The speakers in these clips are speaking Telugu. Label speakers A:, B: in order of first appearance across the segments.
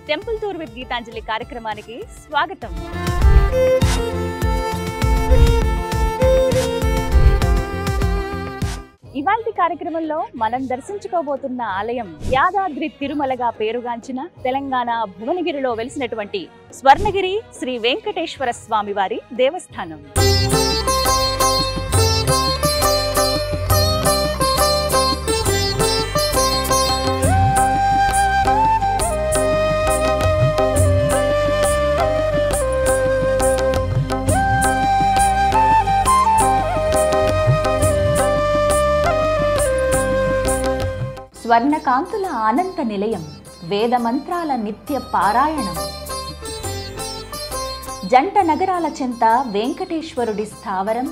A: టెంపుల్ టూర్ విత్ గీతాంజలి కార్యక్రమానికి స్వాగతం. ఇవాల్టి కార్యక్రమంలో మనం దర్శించుకోబోతున్న ఆలయం యాదాద్రి తిరుమలగా పేరుగాంచిన తెలంగాణ భువనగిరిలో వెలిసినటువంటి స్వర్ణగిరి శ్రీ వెంకటేశ్వర స్వామి వారి దేవస్థానం. స్వర్ణకాంతుల ఆనంద నిలయం, వేద మంత్రాల నిత్య పారాయణం, జంట నగరాల చెంత వెంకటేశ్వరుడి స్థావరం,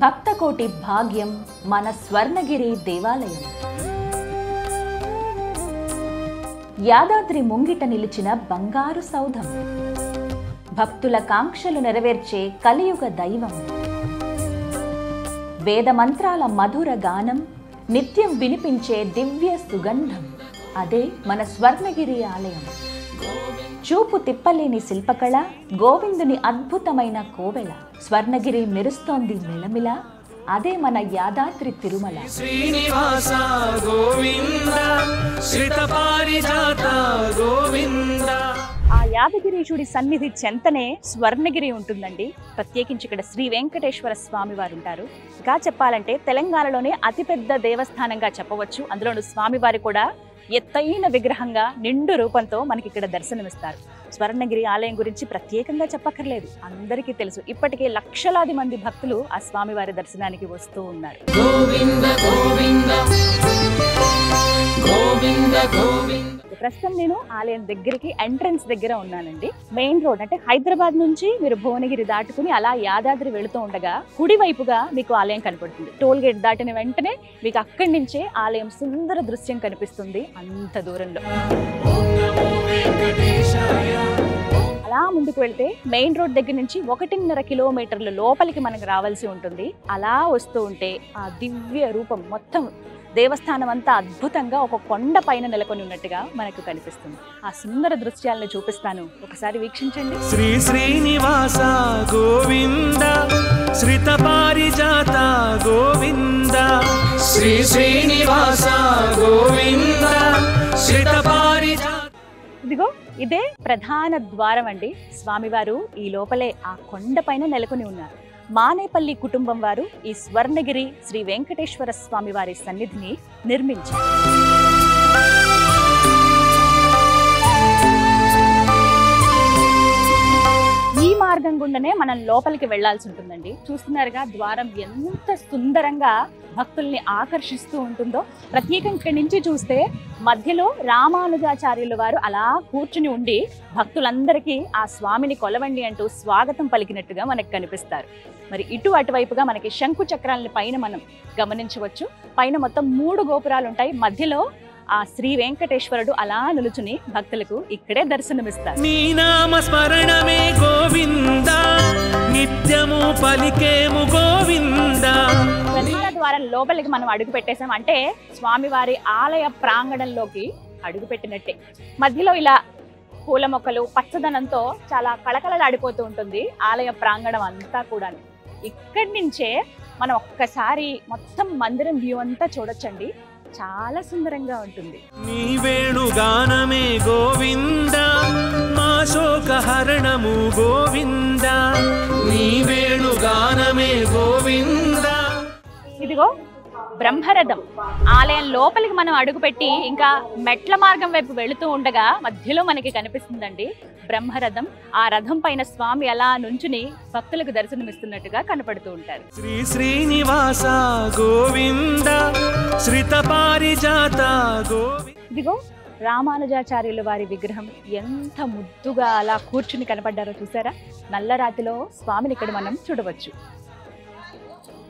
A: భక్తకోటి భాగ్యం మన స్వర్ణగిరి దేవాలయం. యాదాద్రి ముంగిట నిలిచిన బంగారు సౌధం, భక్తుల కాంక్షలు నెరవేర్చే కలియుగ దైవం, వేద మంత్రాల మధుర గానం, నిత్యం వినిపించే దివ్య సుగంధం, అదే మన స్వర్ణగిరి ఆలయం. చూపు తిప్పలేని శిల్పకళ, గోవిందుని అద్భుతమైన కోవెల, స్వర్ణగిరి మెరుస్తోంది మిలమిల, అదే మన యాదాద్రి తిరుమల.
B: శ్రీనివాస గోవింద శ్రీత పారిజాత గోవింద.
A: ఆ యాదగిరీశుడి సన్నిధి చెంతనే స్వర్ణగిరి ఉంటుందండి. ప్రత్యేకించి ఇక్కడ శ్రీ వెంకటేశ్వర స్వామి వారు ఉంటారు. ఇంకా చెప్పాలంటే తెలంగాణలోనే అతిపెద్ద దేవస్థానంగా చెప్పవచ్చు. అందులోనూ స్వామివారి కూడా ఎత్తైన విగ్రహంగా నిండు రూపంతో మనకి ఇక్కడ దర్శనమిస్తారు. స్వర్ణగిరి ఆలయం గురించి ప్రత్యేకంగా చెప్పక్కర్లేదు, అందరికీ తెలుసు. ఇప్పటికే లక్షలాది మంది భక్తులు ఆ స్వామివారి దర్శనానికి వస్తూ ఉన్నారు.
B: గోవింద గోవింద గోవింద గోవింద.
A: ప్రస్తుతం నేను ఆలయం దగ్గరికి ఎంట్రన్స్ దగ్గర ఉన్నానండి. మెయిన్ రోడ్ అంటే హైదరాబాద్ నుంచి మీరు భువనగిరి దాటుకుని అలా యాదాద్రి వెళుతూ ఉండగా కుడి వైపుగా మీకు ఆలయం కనపడుతుంది. టోల్ గేట్ దాటిన వెంటనే మీకు అక్కడి నుంచే ఆలయం సుందర దృశ్యం కనిపిస్తుంది అంత దూరంలో. అలా ముందుకు వెళ్తే మెయిన్ రోడ్ దగ్గర నుంచి 1.5 కిలోమీటర్ల లోపలికి మనకు రావాల్సి ఉంటుంది. అలా వస్తూ ఉంటే ఆ దివ్య రూపం మొత్తం దేవస్థానం అంతా అద్భుతంగా ఒక కొండ పైన నెలకొని ఉన్నట్టుగా మనకు కనిపిస్తుంది. ఆ సుందర దృశ్యాలను చూపిస్తాను, ఒకసారి వీక్షించండి.
B: శ్రీ శ్రీనివాస గోవింద శ్రీత పారిజాత గోవింద. శ్రీ శ్రీనివాస గోవింద శ్రీత పారిజాత.
A: ఇదిగో ఇదే ప్రధాన ద్వారం అండి. స్వామివారు ఈ లోపలే ఆ కొండ పైన నెలకొని ఉన్నారు. మానేపల్లి కుటుంబం వారు ఈ స్వర్ణగిరి శ్రీ వెంకటేశ్వర స్వామి వారి సన్నిధిని నిర్మించారు. ఈ మార్గం గుండానే మనం లోపలికి వెళ్లాల్సి ఉంటుందండి. చూస్తున్నారుగా ద్వారం ఎంత సుందరంగా భక్తుల్ని ఆకర్షిస్తూ ఉంటుందో. ప్రత్యేకంగా ఇక్కడి నుంచి చూస్తే మధ్యలో రామానుజాచార్యుల వారు అలా కూర్చుని ఉండి భక్తులందరికీ ఆ స్వామిని కొలవండి అంటూ స్వాగతం పలికినట్టుగా మనకు కనిపిస్తారు. మరి ఇటు అటువైపుగా మనకి శంకు చక్రాలని పైన మనం గమనించవచ్చు. పైన మొత్తం 3 గోపురాలు ఉంటాయి. మధ్యలో ఆ శ్రీ వెంకటేశ్వరుడు అలా నిలుచుని భక్తులకు ఇక్కడే దర్శనమిస్తారు.
B: నీ నామ స్మరణమే గోవింద నిత్యము పలికేము గోవింద.
A: ప్రధాన ద్వారం లోపలికి మనం అడుగు పెట్టేసాం అంటే స్వామివారి ఆలయ ప్రాంగణంలోకి అడుగు పెట్టినట్టే. మధ్యలో ఇలా పూల మొక్కలు పచ్చదనంతో చాలా కళకళలాడిపోతూ ఉంటుంది ఆలయ ప్రాంగణం అంతా కూడా. ఇక్కడి నుంచే మనం ఒక్కసారి మొత్తం మందిరం వ్యూ అంతా చూడొచ్చండి. చాలా సుందరంగా ఉంటుంది.
B: నీ వేణుగానమే గోవింద మా శోకహరణము గోవింద. నీ వేణుగానమే గోవింద.
A: ఇదిగో బ్రహ్మరథం. ఆలయం లోపలికి మనం అడుగుపెట్టి ఇంకా మెట్ల మార్గం వైపు వెళుతూ ఉండగా మధ్యలో మనకి కనిపిస్తుందండి బ్రహ్మరథం. ఆ రథం పైన స్వామి అలా నుంచుని భక్తులకు దర్శనమిస్తున్నట్టుగా కనపడుతూ ఉంటారు.
B: శ్రీ శ్రీనివాస గోవింద శ్రీత పారిజాత గోవింద.
A: ఇదిగో రామానుజాచార్యుల వారి విగ్రహం ఎంత ముద్దుగా అలా కూర్చుని కనపడ్డారో చూసారా. నల్లరాతిలో స్వామిని ఇక్కడ మనం చూడవచ్చు.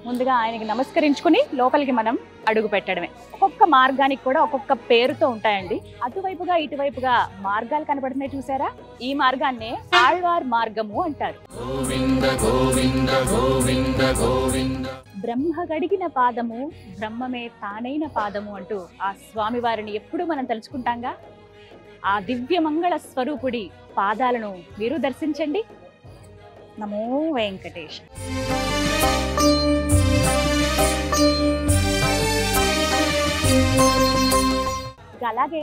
A: ముందుగా ఆయనకి నమస్కరించుకుని లోపలికి మనం అడుగు పెట్టడమే. ఒక్కొక్క మార్గానికి కూడా ఒక్కొక్క పేరుతో ఉంటాయండి. అటువైపుగా ఇటువైపుగా మార్గాలు కనపడుతున్నాయి చూసారా. ఈ మార్గాన్నే ఆళ్వార్ మార్గము అంటారు.
B: గోవింద గోవింద గోవింద గోవింద.
A: బ్రహ్మ గడిగిన పాదము బ్రహ్మమే తానైన పాదము అంటూ ఆ స్వామి వారిని ఎప్పుడు మనం తలుచుకుంటాంగా. ఆ దివ్యమంగళ స్వరూపుడి పాదాలను మీరు దర్శించండి. నమో వెంకటేశ. అలాగే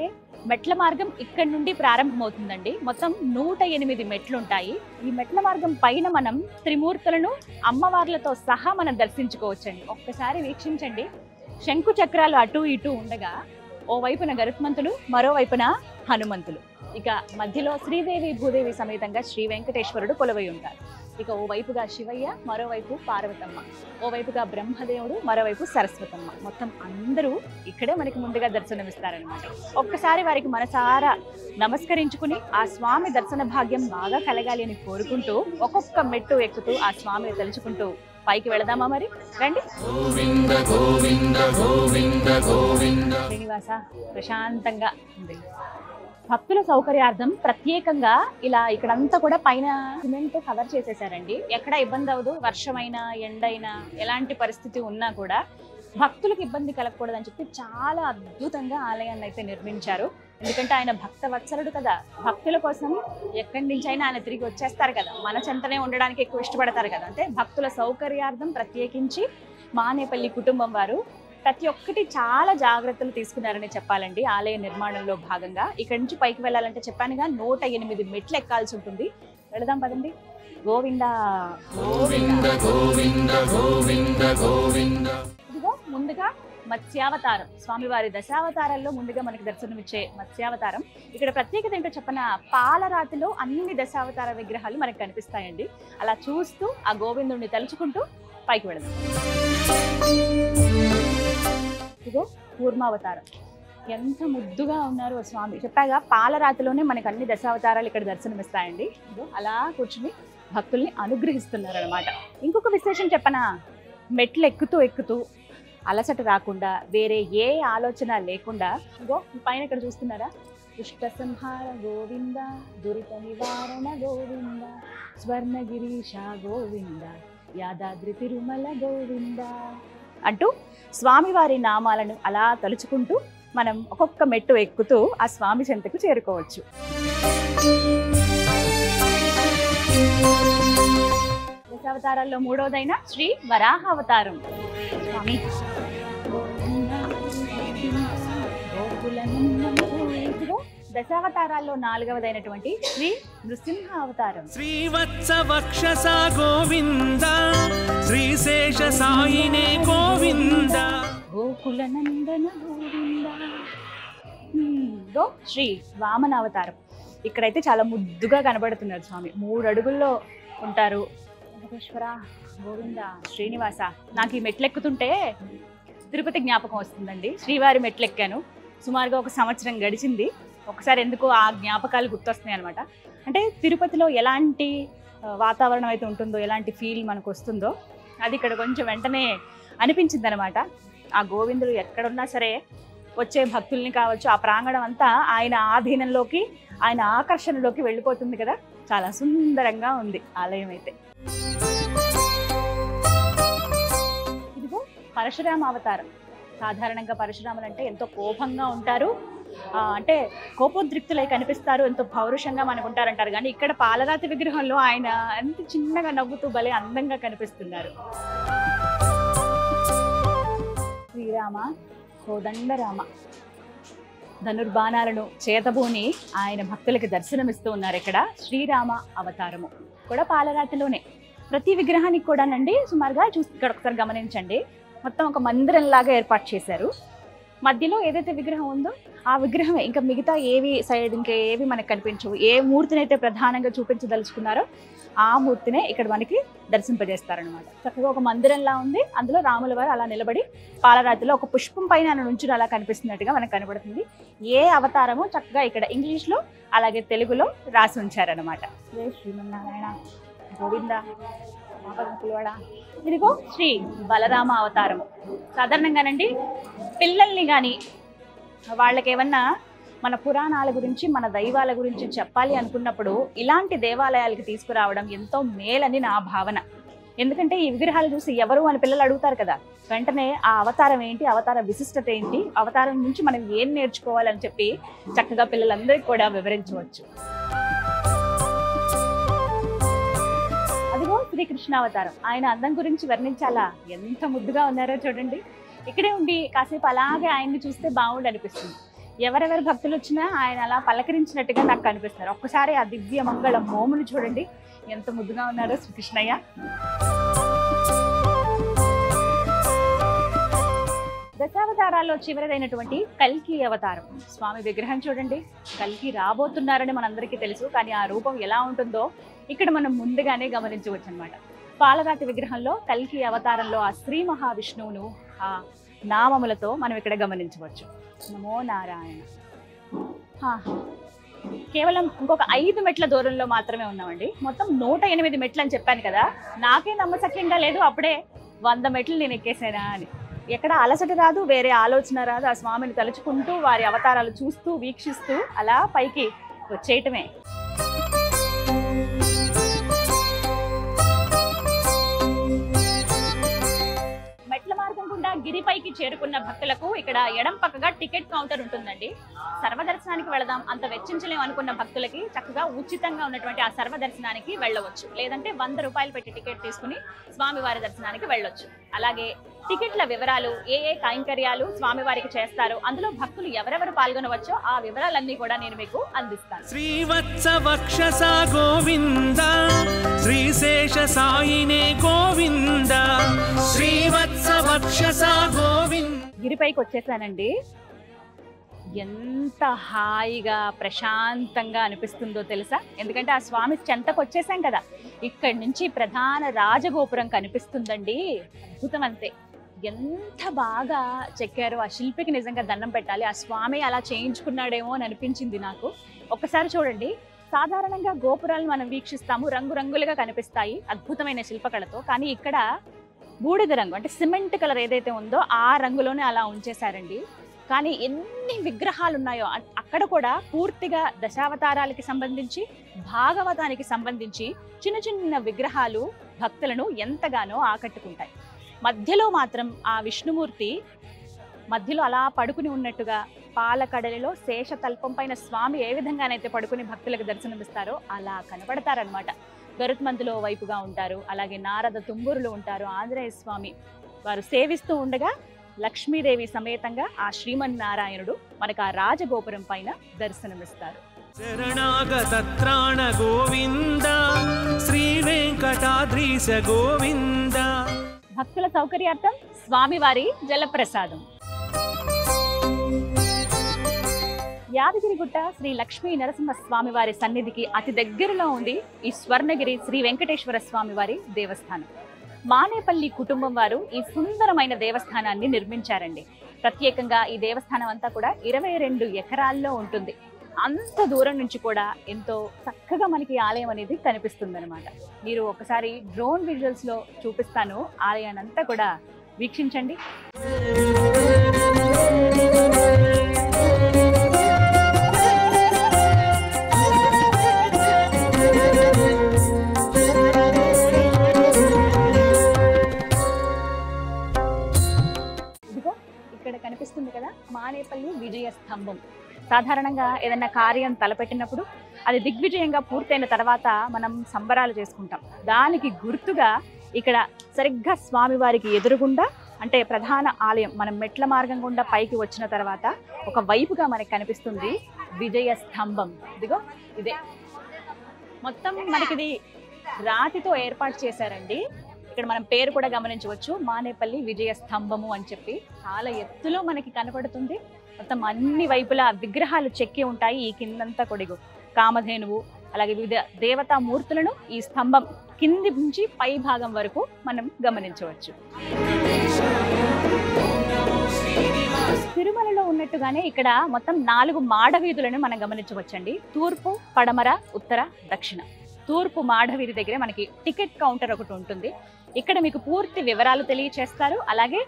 A: మెట్ల మార్గం ఇక్కడి నుండి ప్రారంభమవుతుందండి. మొత్తం 108 మెట్లు ఉంటాయి. ఈ మెట్ల మార్గం పైన మనం త్రిమూర్తులను అమ్మవార్లతో సహా మనం దర్శించుకోవచ్చండి. ఒక్కసారి వీక్షించండి. శంకు చక్రాలు అటు ఇటు ఉండగా ఓ వైపున గరుత్మంతుడు, మరోవైపున హనుమంతులు. ఇక మధ్యలో శ్రీదేవి భూదేవి సమేతంగా శ్రీ వెంకటేశ్వరుడు కొలువై ఉంటారు. ఇక ఓ వైపుగా శివయ్య, మరోవైపు పార్వతమ్మ, ఓ వైపుగా బ్రహ్మదేవుడు, మరోవైపు సరస్వతమ్మ. మొత్తం అందరూ ఇక్కడే మనకి ముందుగా దర్శనమిస్తారనమాట. ఒక్కసారి వారికి మనసారా నమస్కరించుకుని ఆ స్వామి దర్శన భాగ్యం బాగా కలగాలి అని కోరుకుంటూ ఒక్కొక్క మెట్టు ఎక్కుతూ ఆ స్వామిని తలుచుకుంటూ పైకి వెళదామా మరి? రండి.
B: గోవింద గోవింద గోవింద గోవింద.
A: శ్రీనివాస ప్రశాంతంగా ఉంది. భక్తుల సౌకర్యార్థం ప్రత్యేకంగా ఇలా ఇక్కడంతా కూడా పైన సిమెంట్ కవర్ చేసేసారండి. ఎక్కడ ఇబ్బంది అవ్వదు. వర్షమైనా ఎండైనా ఎలాంటి పరిస్థితి ఉన్నా కూడా భక్తులకు ఇబ్బంది కలగకూడదని చెప్పి చాలా అద్భుతంగా ఆలయాన్ని అయితే నిర్మించారు. ఎందుకంటే ఆయన భక్త వత్సలుడు కదా. భక్తుల కోసం ఎక్కడి నుంచి అయినా ఆయన తిరిగి వచ్చేస్తారు కదా. మన చెంతనే ఉండడానికి ఎక్కువ ఇష్టపడతారు కదా. అంటే భక్తుల సౌకర్యార్థం ప్రత్యేకించి మానేపల్లి కుటుంబం వారు ప్రతి ఒక్కటి చాలా జాగ్రత్తలు తీసుకున్నారని చెప్పాలండి. ఆలయ నిర్మాణంలో భాగంగా ఇక్కడి నుంచి పైకి వెళ్ళాలంటే చెప్పానుగా 108 మెట్లు ఎక్కాల్సి ఉంటుంది. వెళదాం పదండి. గోవింద
B: గోవింద గోవింద గోవింద గోవింద.
A: ఇదిగో ముందుగా మత్స్యావతారం, స్వామివారి దశావతారాల్లో ముందుగా మనకి దర్శనమిచ్చే మత్స్యావతారం. ఇక్కడ ప్రత్యేకత ఏంటో చెప్పన, పాలరాతిలో అన్ని దశావతార విగ్రహాలు మనకు కనిపిస్తాయండి. అలా చూస్తూ ఆ గోవిందుడిని తలుచుకుంటూ పైకి వెళదాం. ఇదిగో కూర్మావతారం. ఎంత ముద్దుగా ఉన్నారు స్వామి. చెప్పాగా పాలరాతిలోనే మనకు అన్ని దశావతారాలు ఇక్కడ దర్శనమిస్తాయండి. ఇదిగో అలా కూర్చుని భక్తుల్ని అనుగ్రహిస్తున్నారు అనమాట. ఇంకొక విశేషం చెప్పనా, మెట్లు ఎక్కుతూ అలసట రాకుండా వేరే ఏ ఆలోచన లేకుండా ఇగో పైన ఇక్కడ చూస్తున్నారా, దుష్ట సంహార గోవింద, దురిత నివారణ గోవింద, స్వర్ణగిరీశ గోవింద, యాదాద్రి తిరుమల గోవింద అంటూ స్వామివారి నామాలను అలా తలుచుకుంటూ మనం ఒక్కొక్క మెట్టు ఎక్కుతూ ఆ స్వామి చెంతకు చేరుకోవచ్చు. దశావతారాల్లో మూడవదైన శ్రీ వరాహ అవతారం. స్వామి దశావతారాల్లో 4వదైనటువంటి శ్రీ నృసింహ అవతారం.
B: శ్రీవత్స వక్షస గోవింద, శ్రీశేష సాయినే గోవింద,
A: గోకుల నందన గోవింద. శ్రీ వామన అవతారం. ఇక్కడైతే చాలా ముద్దుగా కనబడుతున్నారు స్వామి. 3 అడుగుల్లో ఉంటారు. వెంకటేశ్వర గోవింద శ్రీనివాస. నాకు ఈ మెట్లెక్కుతుంటే తిరుపతి జ్ఞాపకం వస్తుందండి. శ్రీవారి మెట్లెక్కాను, సుమారుగా 1 సంవత్సరం గడిచింది. ఒకసారి ఎందుకో ఆ జ్ఞాపకాలు గుర్తొస్తున్నాయి అనమాట. అంటే తిరుపతిలో ఎలాంటి వాతావరణం అయితే ఉంటుందో, ఎలాంటి ఫీల్ మనకు వస్తుందో అది ఇక్కడ కొంచెం వెంటనే అనిపించింది అనమాట. ఆ గోవిందుడు ఎక్కడున్నా సరే వచ్చే భక్తుల్ని కావచ్చు, ఆ ప్రాంగణం అంతా ఆయన ఆధీనంలోకి, ఆయన ఆకర్షణలోకి వెళ్ళిపోతుంది కదా. చాలా సుందరంగా ఉంది ఆలయం అయితే. ఇదిగో పరశురామ అవతారం. సాధారణంగా పరశురాములు అంటే ఎంతో కోపంగా ఉంటారు, అంటే కోపోద్రిక్తులై కనిపిస్తారు, ఎంతో పౌరుషంగా మనకు ఉంటారంటారు. కానీ ఇక్కడ పాలరాతి విగ్రహంలో ఆయన ఎంత చిన్నగా నవ్వుతూ భలే అందంగా కనిపిస్తున్నారు. శ్రీరామ కోదండరామ ధనుర్బాణాలను చేతబూని ఆయన భక్తులకి దర్శనమిస్తూ ఉన్నారు. ఇక్కడ శ్రీరామ అవతారము కూడా పాలరాతిలోనే. ప్రతి విగ్రహానికి కూడానండి సుమారుగా ఇక్కడ ఒకసారి గమనించండి, మొత్తం ఒక మందిరంలాగా ఏర్పాటు చేశారు. మధ్యలో ఏదైతే విగ్రహం ఉందో ఆ విగ్రహమే, ఇంకా మిగతా ఏవి సైడ్ ఇంకా ఏవి మనకు కనిపించవు. ఏ మూర్తిని అయితే ప్రధానంగా చూపించదలుచుకున్నారో ఆ మూర్తినే ఇక్కడ మనకి దర్శింపజేస్తారనమాట. చక్కగా ఒక మందిరంలా ఉంది, అందులో రాముల వారు అలా నిలబడి పాలరాతిలో ఒక పుష్పం పైన ఆయన నుంచుని అలా కనిపిస్తున్నట్టుగా మనకు కనబడుతుంది. ఏ అవతారము చక్కగా ఇక్కడ ఇంగ్లీష్లో అలాగే తెలుగులో రాసి ఉంచారనమాట. శ్రీమన్నారాయణ గోవింద. ఇదిగో శ్రీ బలరామ అవతారం. సాధారణంగానండి పిల్లల్ని కానీ వాళ్ళకి ఏమన్నా మన పురాణాల గురించి, మన దైవాల గురించి చెప్పాలి అనుకున్నప్పుడు ఇలాంటి దేవాలయాలకి తీసుకురావడం ఎంతో మేలని నా భావన. ఎందుకంటే ఈ విగ్రహాలు చూసి ఎవరు అని పిల్లలు అడుగుతారు కదా, వెంటనే ఆ అవతారం ఏంటి, అవతార విశిష్టత ఏంటి, అవతారం నుంచి మనం ఏం నేర్చుకోవాలని చెప్పి చక్కగా పిల్లలందరికీ కూడా వివరించవచ్చు. అదిగో శ్రీకృష్ణ అవతారం. ఆయన అందం గురించి వర్ణించాలా, ఎంత ముద్దుగా ఉన్నారో చూడండి. ఇక్కడే ఉండి కాసేపు అలాగే ఆయన్ని చూస్తే బాగుండు అనిపిస్తుంది. ఎవరెవరు భక్తులు వచ్చినా ఆయన అలా పలకరించినట్టుగా నాకు కనిపిస్తున్నారు. ఒక్కసారి ఆ దివ్య మంగళ మోమును చూడండి, ఎంత ముద్దుగా ఉన్నారో శ్రీకృష్ణయ్య. దశావతారాల్లో చివరిదైనటువంటి కల్కి అవతారం. స్వామి విగ్రహం చూడండి, కల్కి రాబోతున్నారని మనందరికీ తెలుసు, కానీ ఆ రూపం ఎలా ఉంటుందో ఇక్కడ మనం ముందుగానే గమనించవచ్చు అనమాట. పాలరాతి విగ్రహంలో కల్కి అవతారంలో ఆ శ్రీ మహావిష్ణువును ఆ నామములతో మనం ఇక్కడ గమనించవచ్చు. నమో నారాయణ. కేవలం ఇంకొక 5 మెట్ల దూరంలో మాత్రమే ఉన్నామండి. మొత్తం 108 మెట్లు అని చెప్పాను కదా, నాకే నమ్మశక్యంగా లేదు అప్పుడే 100 మెట్లు నేను ఎక్కేసానా అని. ఎక్కడ అలసట రాదు, వేరే ఆలోచన రాదు. ఆ స్వామిని తలుచుకుంటూ వారి అవతారాలు చూస్తూ వీక్షిస్తూ అలా పైకి వచ్చేయటమే. మెట్ల మార్గం గుండా గిరిపైకి చేరుకున్న భక్తులకు ఇక్కడ ఎడం పక్కగా టికెట్ కౌంటర్ ఉంటుందండి. సర్వదర్శనానికి వెళదాం, అంత వెచ్చించలేం అనుకున్న భక్తులకి చక్కగా ఉచితంగా ఉన్నటువంటి ఆ సర్వదర్శనానికి వెళ్ళవచ్చు. లేదంటే 100 రూపాయలు పెట్టి టికెట్ తీసుకుని స్వామివారి దర్శనానికి వెళ్ళొచ్చు. అలాగే టికెట్ల వివరాలు, ఏ కైంకర్యాలు స్వామివారికి చేస్తారో, అందులో భక్తులు ఎవరెవరు పాల్గొనవచ్చో ఆ వివరాలన్నీ కూడా నేను మీకు అందిస్తాను.
B: శ్రీవత్స వక్షస గోవింద, శ్రీశేష సాయినే గోవింద, శ్రీవత్స వక్షస గోవింద.
A: గిరిపైకి వచ్చేసానండి. ఎంత హాయిగా ప్రశాంతంగా అనిపిస్తుందో తెలుసా? ఎందుకంటే ఆ స్వామి చెంతకు వచ్చేసాం కదా, ఇక్కడి నుంచి ప్రధాన రాజగోపురం కనిపిస్తుందండి. అద్భుతం అంతే. ఎంత బాగా చెక్కారో, ఆ శిల్పికి నిజంగా దండం పెట్టాలి. ఆ స్వామి అలా చేయించుకున్నాడేమో అని అనిపించింది నాకు. ఒక్కసారి చూడండి, సాధారణంగా గోపురాలను మనం వీక్షిస్తాము, రంగురంగులుగా కనిపిస్తాయి అద్భుతమైన శిల్పకళతో. కానీ ఇక్కడ బూడిద రంగు అంటే సిమెంట్ కలర్ ఏదైతే ఉందో ఆ రంగులోనే అలా ఉంచేశారండి. కానీ ఎన్ని విగ్రహాలు ఉన్నాయో అక్కడ కూడా పూర్తిగా దశావతారాలకి సంబంధించి, భాగవతానికి సంబంధించి చిన్న చిన్న విగ్రహాలు భక్తులను ఎంతగానో ఆకట్టుకుంటాయి. మధ్యలో మాత్రం ఆ విష్ణుమూర్తి మధ్యలో అలా పడుకుని ఉన్నట్టుగా, పాలకడలిలో శేషతల్పం పైన స్వామి ఏ విధంగానైతే పడుకుని భక్తులకు దర్శనమిస్తారో అలా కనపడతారనమాట. గరుత్మంతులో వైపుగా ఉంటారు, అలాగే నారద తుంబురులు ఉంటారు. ఆంజనేయ స్వామి వారు సేవిస్తూ ఉండగా లక్ష్మీదేవి సమేతంగా ఆ శ్రీమన్నారాయణుడు మనకు ఆ రాజగోపురం పైన దర్శనమిస్తారు.
B: శరణాగత త్రాణ గోవింద, శ్రీ వెంకటాద్రీశ గోవింద.
A: భక్తుల సౌకర్యార్థం స్వామివారి జలప్రసాదం. యాదగిరిగుట్ట శ్రీ లక్ష్మీ నరసింహ స్వామివారి సన్నిధికి అతి దగ్గరలో ఉంది ఈ స్వర్ణగిరి శ్రీ వెంకటేశ్వర స్వామివారి దేవస్థానం. మానేపల్లి కుటుంబం వారు ఈ సుందరమైన దేవస్థానాన్ని నిర్మించారండి. ప్రత్యేకంగా ఈ దేవస్థానం అంతా కూడా 22 ఎకరాల్లో ఉంటుంది. అంత దూరం నుంచి కూడా ఎంతో చక్కగా మనకి ఆలయం అనేది కనిపిస్తుంది అనమాట. మీరు ఒకసారి డ్రోన్ విజువల్స్ లో చూపిస్తాను, ఆలయాన్ని అంతా కూడా వీక్షించండి. ఇదిగో ఇక్కడ కనిపిస్తుంది కదా మానేపల్లి విజయ స్తంభం. సాధారణంగా ఏదైనా కార్యం తలపెట్టినప్పుడు అది దిగ్విజయంగా పూర్తయిన తర్వాత మనం సంబరాలు చేసుకుంటాం. దానికి గుర్తుగా ఇక్కడ సరిగ్గా స్వామివారికి ఎదురుగుండా, అంటే ప్రధాన ఆలయం మనం మెట్ల మార్గం గుండా పైకి వచ్చిన తర్వాత ఒక వైపుగా మనకి కనిపిస్తుంది విజయ స్తంభం. ఇదిగో ఇదే మొత్తం మనకిది రాతితో ఏర్పాటు చేశారండి. ఇక్కడ మనం పేరు కూడా గమనించవచ్చు, మానేపల్లి విజయ స్తంభము అని చెప్పి. చాలా ఎత్తులో మనకి కనపడుతుంది. మొత్తం అన్ని వైపులా విగ్రహాలు చెక్కి ఉంటాయి. ఈ కిందంతా కొడిగు కామధేనువు, అలాగే వివిధ దేవతా మూర్తులను ఈ స్తంభం కింది నుంచి పై భాగం వరకు మనం గమనించవచ్చు. తిరుమలలో ఉన్నట్టుగానే ఇక్కడ మొత్తం 4 మాడ వీధులను మనం గమనించవచ్చండి. తూర్పు, పడమర, ఉత్తర, దక్షిణ. తూర్పు మాడవీధి దగ్గర మనకి టికెట్ కౌంటర్ ఒకటి ఉంటుంది. ఇక్కడ మీకు పూర్తి వివరాలు తెలియచేస్తారు. అలాగే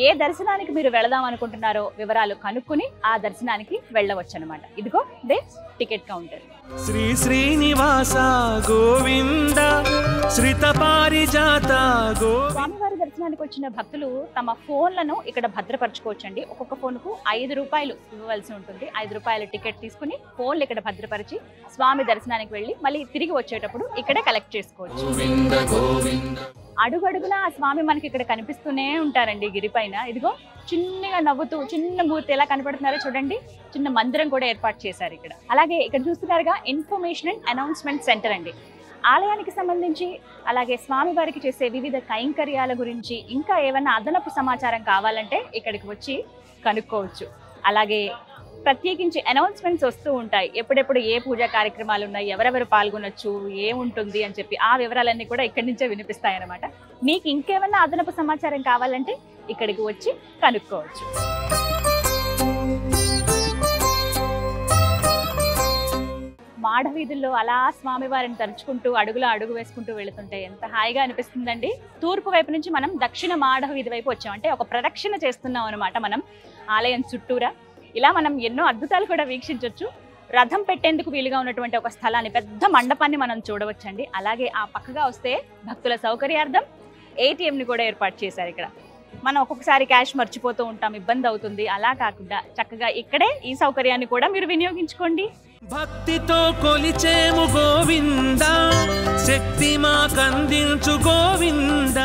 A: ఏ దర్శనానికి మీరు వెళదాం అనుకుంటున్నారో వివరాలు కనుక్కుని ఆ దర్శనానికి వెళ్ళవచ్చు అనమాట. ఇదిగో the ticket counter.
B: Sri Srinivasa Govinda శ్రిత పారిజాత గోవింద.
A: స్వామివారి దర్శనానికి వచ్చిన భక్తులు తమ ఫోన్లను ఇక్కడ భద్రపరచుకోవచ్చండి. ఒక్కొక్క ఫోన్కు 5 రూపాయలు ఇవ్వవలసి ఉంటుంది. 5 రూపాయల టికెట్ తీసుకుని ఫోన్లు ఇక్కడ భద్రపరిచి స్వామి దర్శనానికి వెళ్ళి మళ్ళీ తిరిగి వచ్చేటప్పుడు ఇక్కడే కలెక్ట్ చేసుకోవచ్చు. అడుగడుగునా ఆ స్వామి మనకి ఇక్కడ కనిపిస్తూనే ఉంటారండి గిరిపైన. ఇదిగో చిన్నగా నవ్వుతూ చిన్న మూర్తి ఎలా కనపడుతున్నారో చూడండి. చిన్న మందిరం కూడా ఏర్పాటు చేశారు ఇక్కడ. అలాగే ఇక్కడ చూస్తున్నారుగా ఇన్ఫర్మేషన్ అండ్ అనౌన్స్మెంట్ సెంటర్ అండి. ఆలయానికి సంబంధించి అలాగే స్వామివారికి చేసే వివిధ కైంకర్యాల గురించి ఇంకా ఏమైనా అదనపు సమాచారం కావాలంటే ఇక్కడికి వచ్చి కనుక్కోవచ్చు. అలాగే ప్రత్యేకించి అనౌన్స్మెంట్స్ వస్తూ ఉంటాయి. ఎప్పుడెప్పుడు ఏ పూజా కార్యక్రమాలు ఉన్నాయి, ఎవరెవరు పాల్గొనొచ్చు, ఏముంటుంది అని చెప్పి ఆ వివరాలన్నీ కూడా ఇక్కడి నుంచే వినిపిస్తాయి అన్నమాట. మీకు ఇంకేమైనా అదనపు సమాచారం కావాలంటే ఇక్కడికి వచ్చి కనుక్కోవచ్చు. మాడవీధుల్లో అలా స్వామివారిని తలుచుకుంటూ అడుగులో అడుగు వేసుకుంటూ వెళుతుంటే ఎంత హాయిగా అనిపిస్తుందండి. తూర్పు వైపు నుంచి మనం దక్షిణ మాడవీధి వైపు వచ్చాం. అంటే ఒక ప్రదక్షిణ చేస్తున్నాం అనమాట మనం ఆలయం చుట్టూరా. ఇలా మనం ఎన్నో అద్భుతాలు కూడా వీక్షించవచ్చు. రథం పెట్టేందుకు వీలుగా ఉన్నటువంటి ఒక స్థలాన్ని, పెద్ద మండపాన్ని మనం చూడవచ్చండి. అలాగే ఆ పక్కగా వస్తే భక్తుల సౌకర్యార్థం ATMని కూడా ఏర్పాటు చేశారు ఇక్కడ. మనం ఒక్కొక్కసారి క్యాష్ మర్చిపోతూ ఉంటాం, ఇబ్బంది అవుతుంది. అలా కాకుండా చక్కగా ఇక్కడే ఈ సౌకర్యాన్ని కూడా మీరు వినియోగించుకోండి.
B: భక్తితో కొలిచేము గోవింద శక్తి మాకందించు గోవింద.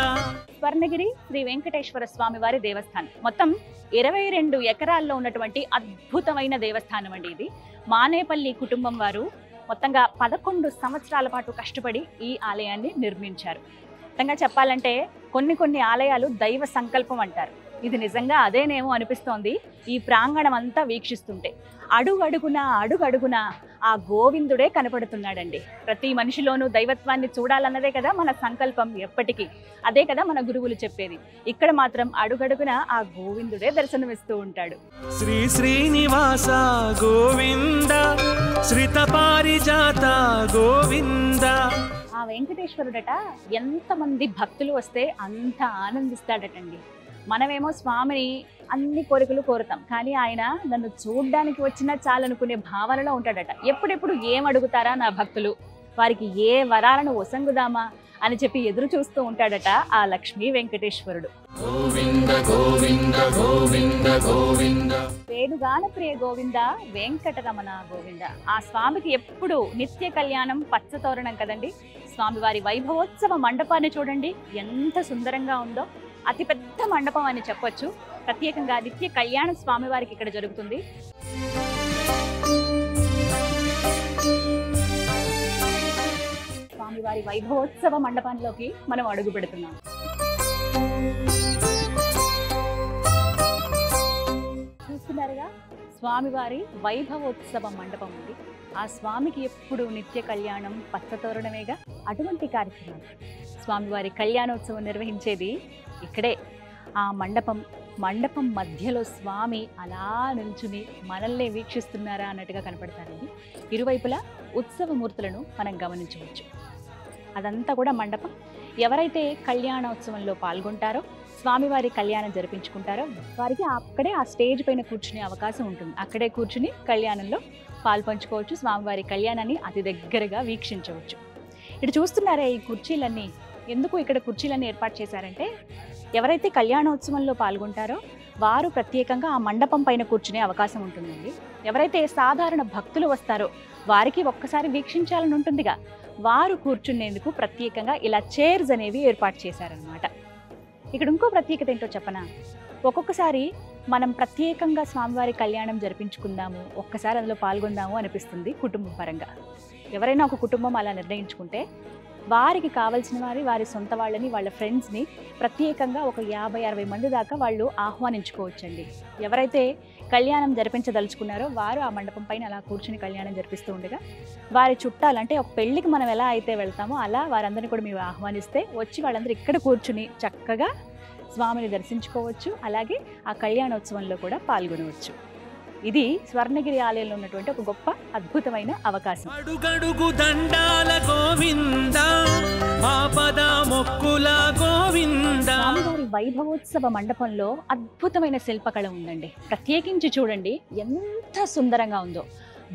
A: స్వర్ణగిరి శ్రీ వెంకటేశ్వర స్వామి వారి దేవస్థానం మొత్తం 22 ఎకరాల్లో ఉన్నటువంటి అద్భుతమైన దేవస్థానం అండి ఇది. మానేపల్లి కుటుంబం వారు మొత్తంగా 11 సంవత్సరాల పాటు కష్టపడి ఈ ఆలయాన్ని నిర్మించారు. మొత్తంగా చెప్పాలంటే కొన్ని ఆలయాలు దైవ సంకల్పం అంటారు. ఇది నిజంగా అదేనేమో అనిపిస్తోంది ఈ ప్రాంగణం అంతా వీక్షిస్తుంటే. అడుగడుగునా ఆ గోవిందుడే కనపడుతున్నాడండి. ప్రతి మనిషిలోనూ దైవత్వాన్ని చూడాలన్నదే కదా మన సంకల్పం ఎప్పటికీ. అదే కదా మన గురువులు చెప్పేది. ఇక్కడ మాత్రం అడుగడుగునా ఆ గోవిందుడే దర్శనమిస్తూ ఉంటాడు.
B: శ్రీ శ్రీనివాస గోవింద శ్రిత పారిజాత గోవింద.
A: ఆ వెంకటేశ్వరుడట ఎంతమంది భక్తులు వస్తే అంత ఆనందిస్తాడటండి. మనమేమో స్వామిని అన్ని కోరికలు కోరుతాం, కానీ ఆయన నన్ను చూడ్డానికి వచ్చినా చాలనుకునే భావనలో ఉంటాడట. ఎప్పుడెప్పుడు ఏం అడుగుతారా నా భక్తులు, వారికి ఏ వరాలను ఒసంగుదామా అని చెప్పి ఎదురు చూస్తూ ఉంటాడట ఆ లక్ష్మీ వెంకటేశ్వరుడు.
B: గోవింద గోవింద గోవింద గోవింద.
A: వేణుగాన ప్రియ గోవింద వెంకటరమణ గోవింద. ఆ స్వామికి ఎప్పుడు నిత్య కళ్యాణం, పచ్చతోరణం కదండి. స్వామివారి వైభవోత్సవ మండపాన్ని చూడండి ఎంత సుందరంగా ఉందో. అతిపెద్ద మండపం అని చెప్పొచ్చు. ప్రత్యేకంగా నిత్య కళ్యాణం స్వామివారికి ఇక్కడ జరుగుతుంది. స్వామివారి వైభవోత్సవ మండపంలోకి మనం అడుగు పెడుతున్నాం. చూస్తున్నారుగా స్వామివారి వైభవోత్సవ మండపం ఉంది. ఆ స్వామికి ఎప్పుడు నిత్య కళ్యాణం, పచ్చతోరణమేగా. అటువంటి కార్యక్రమం స్వామివారి కళ్యాణోత్సవం నిర్వహించేది ఇక్కడే. ఆ మండపం మధ్యలో స్వామి అలా నిల్చుని మనల్ని వీక్షిస్తున్నారా అన్నట్టుగా కనపడతారండి. ఇరువైపులా ఉత్సవమూర్తులను మనం గమనించవచ్చు. అదంతా కూడా మండపం. ఎవరైతే కళ్యాణోత్సవంలో పాల్గొంటారో, స్వామివారి కళ్యాణం జరిపించుకుంటారో వారికి అక్కడే ఆ స్టేజ్ పైన కూర్చునే అవకాశం ఉంటుంది. అక్కడే కూర్చుని కళ్యాణంలో పాల్పంచుకోవచ్చు. స్వామివారి కళ్యాణాన్ని అతి దగ్గరగా వీక్షించవచ్చు. ఇటు చూస్తున్నారే ఈ కుర్చీలన్నీ. ఎందుకు ఇక్కడ కుర్చీలన్నీ ఏర్పాటు చేశారంటే, ఎవరైతే కళ్యాణోత్సవంలో పాల్గొంటారో వారు ప్రత్యేకంగా ఆ మండపం పైన కూర్చునే అవకాశం ఉంటుందండి. ఎవరైతే సాధారణ భక్తులు వస్తారో వారికి ఒక్కసారి వీక్షించాలని ఉంటుందిగా, వారు కూర్చునేందుకు ప్రత్యేకంగా ఇలా చైర్స్ అనేవి ఏర్పాటు చేశారనమాట. ఇక్కడ ఇంకో ప్రత్యేకత ఏంటో చెప్పనా, ఒక్కొక్కసారి మనం ప్రత్యేకంగా స్వామివారి కళ్యాణం జరిపించుకుందాము, ఒక్కసారి అందులో పాల్గొందాము అనిపిస్తుంది కుటుంబ పరంగా. ఎవరైనా ఒక కుటుంబం అలా నిర్ణయించుకుంటే వారికి కావాల్సిన వారి సొంత వాళ్ళని, వాళ్ళ ఫ్రెండ్స్ని ప్రత్యేకంగా ఒక 50-60 మంది దాకా వాళ్ళు ఆహ్వానించుకోవచ్చండి. ఎవరైతే కళ్యాణం జరిపించదలుచుకున్నారో వారు ఆ మండపం పైన అలా కూర్చుని కళ్యాణం జరిపిస్తూ ఉండగా, వారి చుట్టాలు అంటే ఒక పెళ్ళికి మనం ఎలా అయితే వెళ్తామో అలా వారందరినీ కూడా మీరు ఆహ్వానిస్తే వచ్చి వాళ్ళందరూ ఇక్కడ కూర్చుని చక్కగా స్వామిని దర్శించుకోవచ్చు. అలాగే ఆ కళ్యాణోత్సవంలో కూడా పాల్గొనవచ్చు. ఇది స్వర్ణగిరి ఆలయంలో ఉన్నటువంటి ఒక గొప్ప అద్భుతమైన అవకాశం.
B: అడుగడుగు దండాల గోవింద, ఆపద మొక్కుల గోవింద.
A: స్వామివారి వైభవోత్సవ మండపంలో అద్భుతమైన శిల్పకళ ఉందండి. ప్రత్యేకించి చూడండి ఎంత సుందరంగా ఉందో.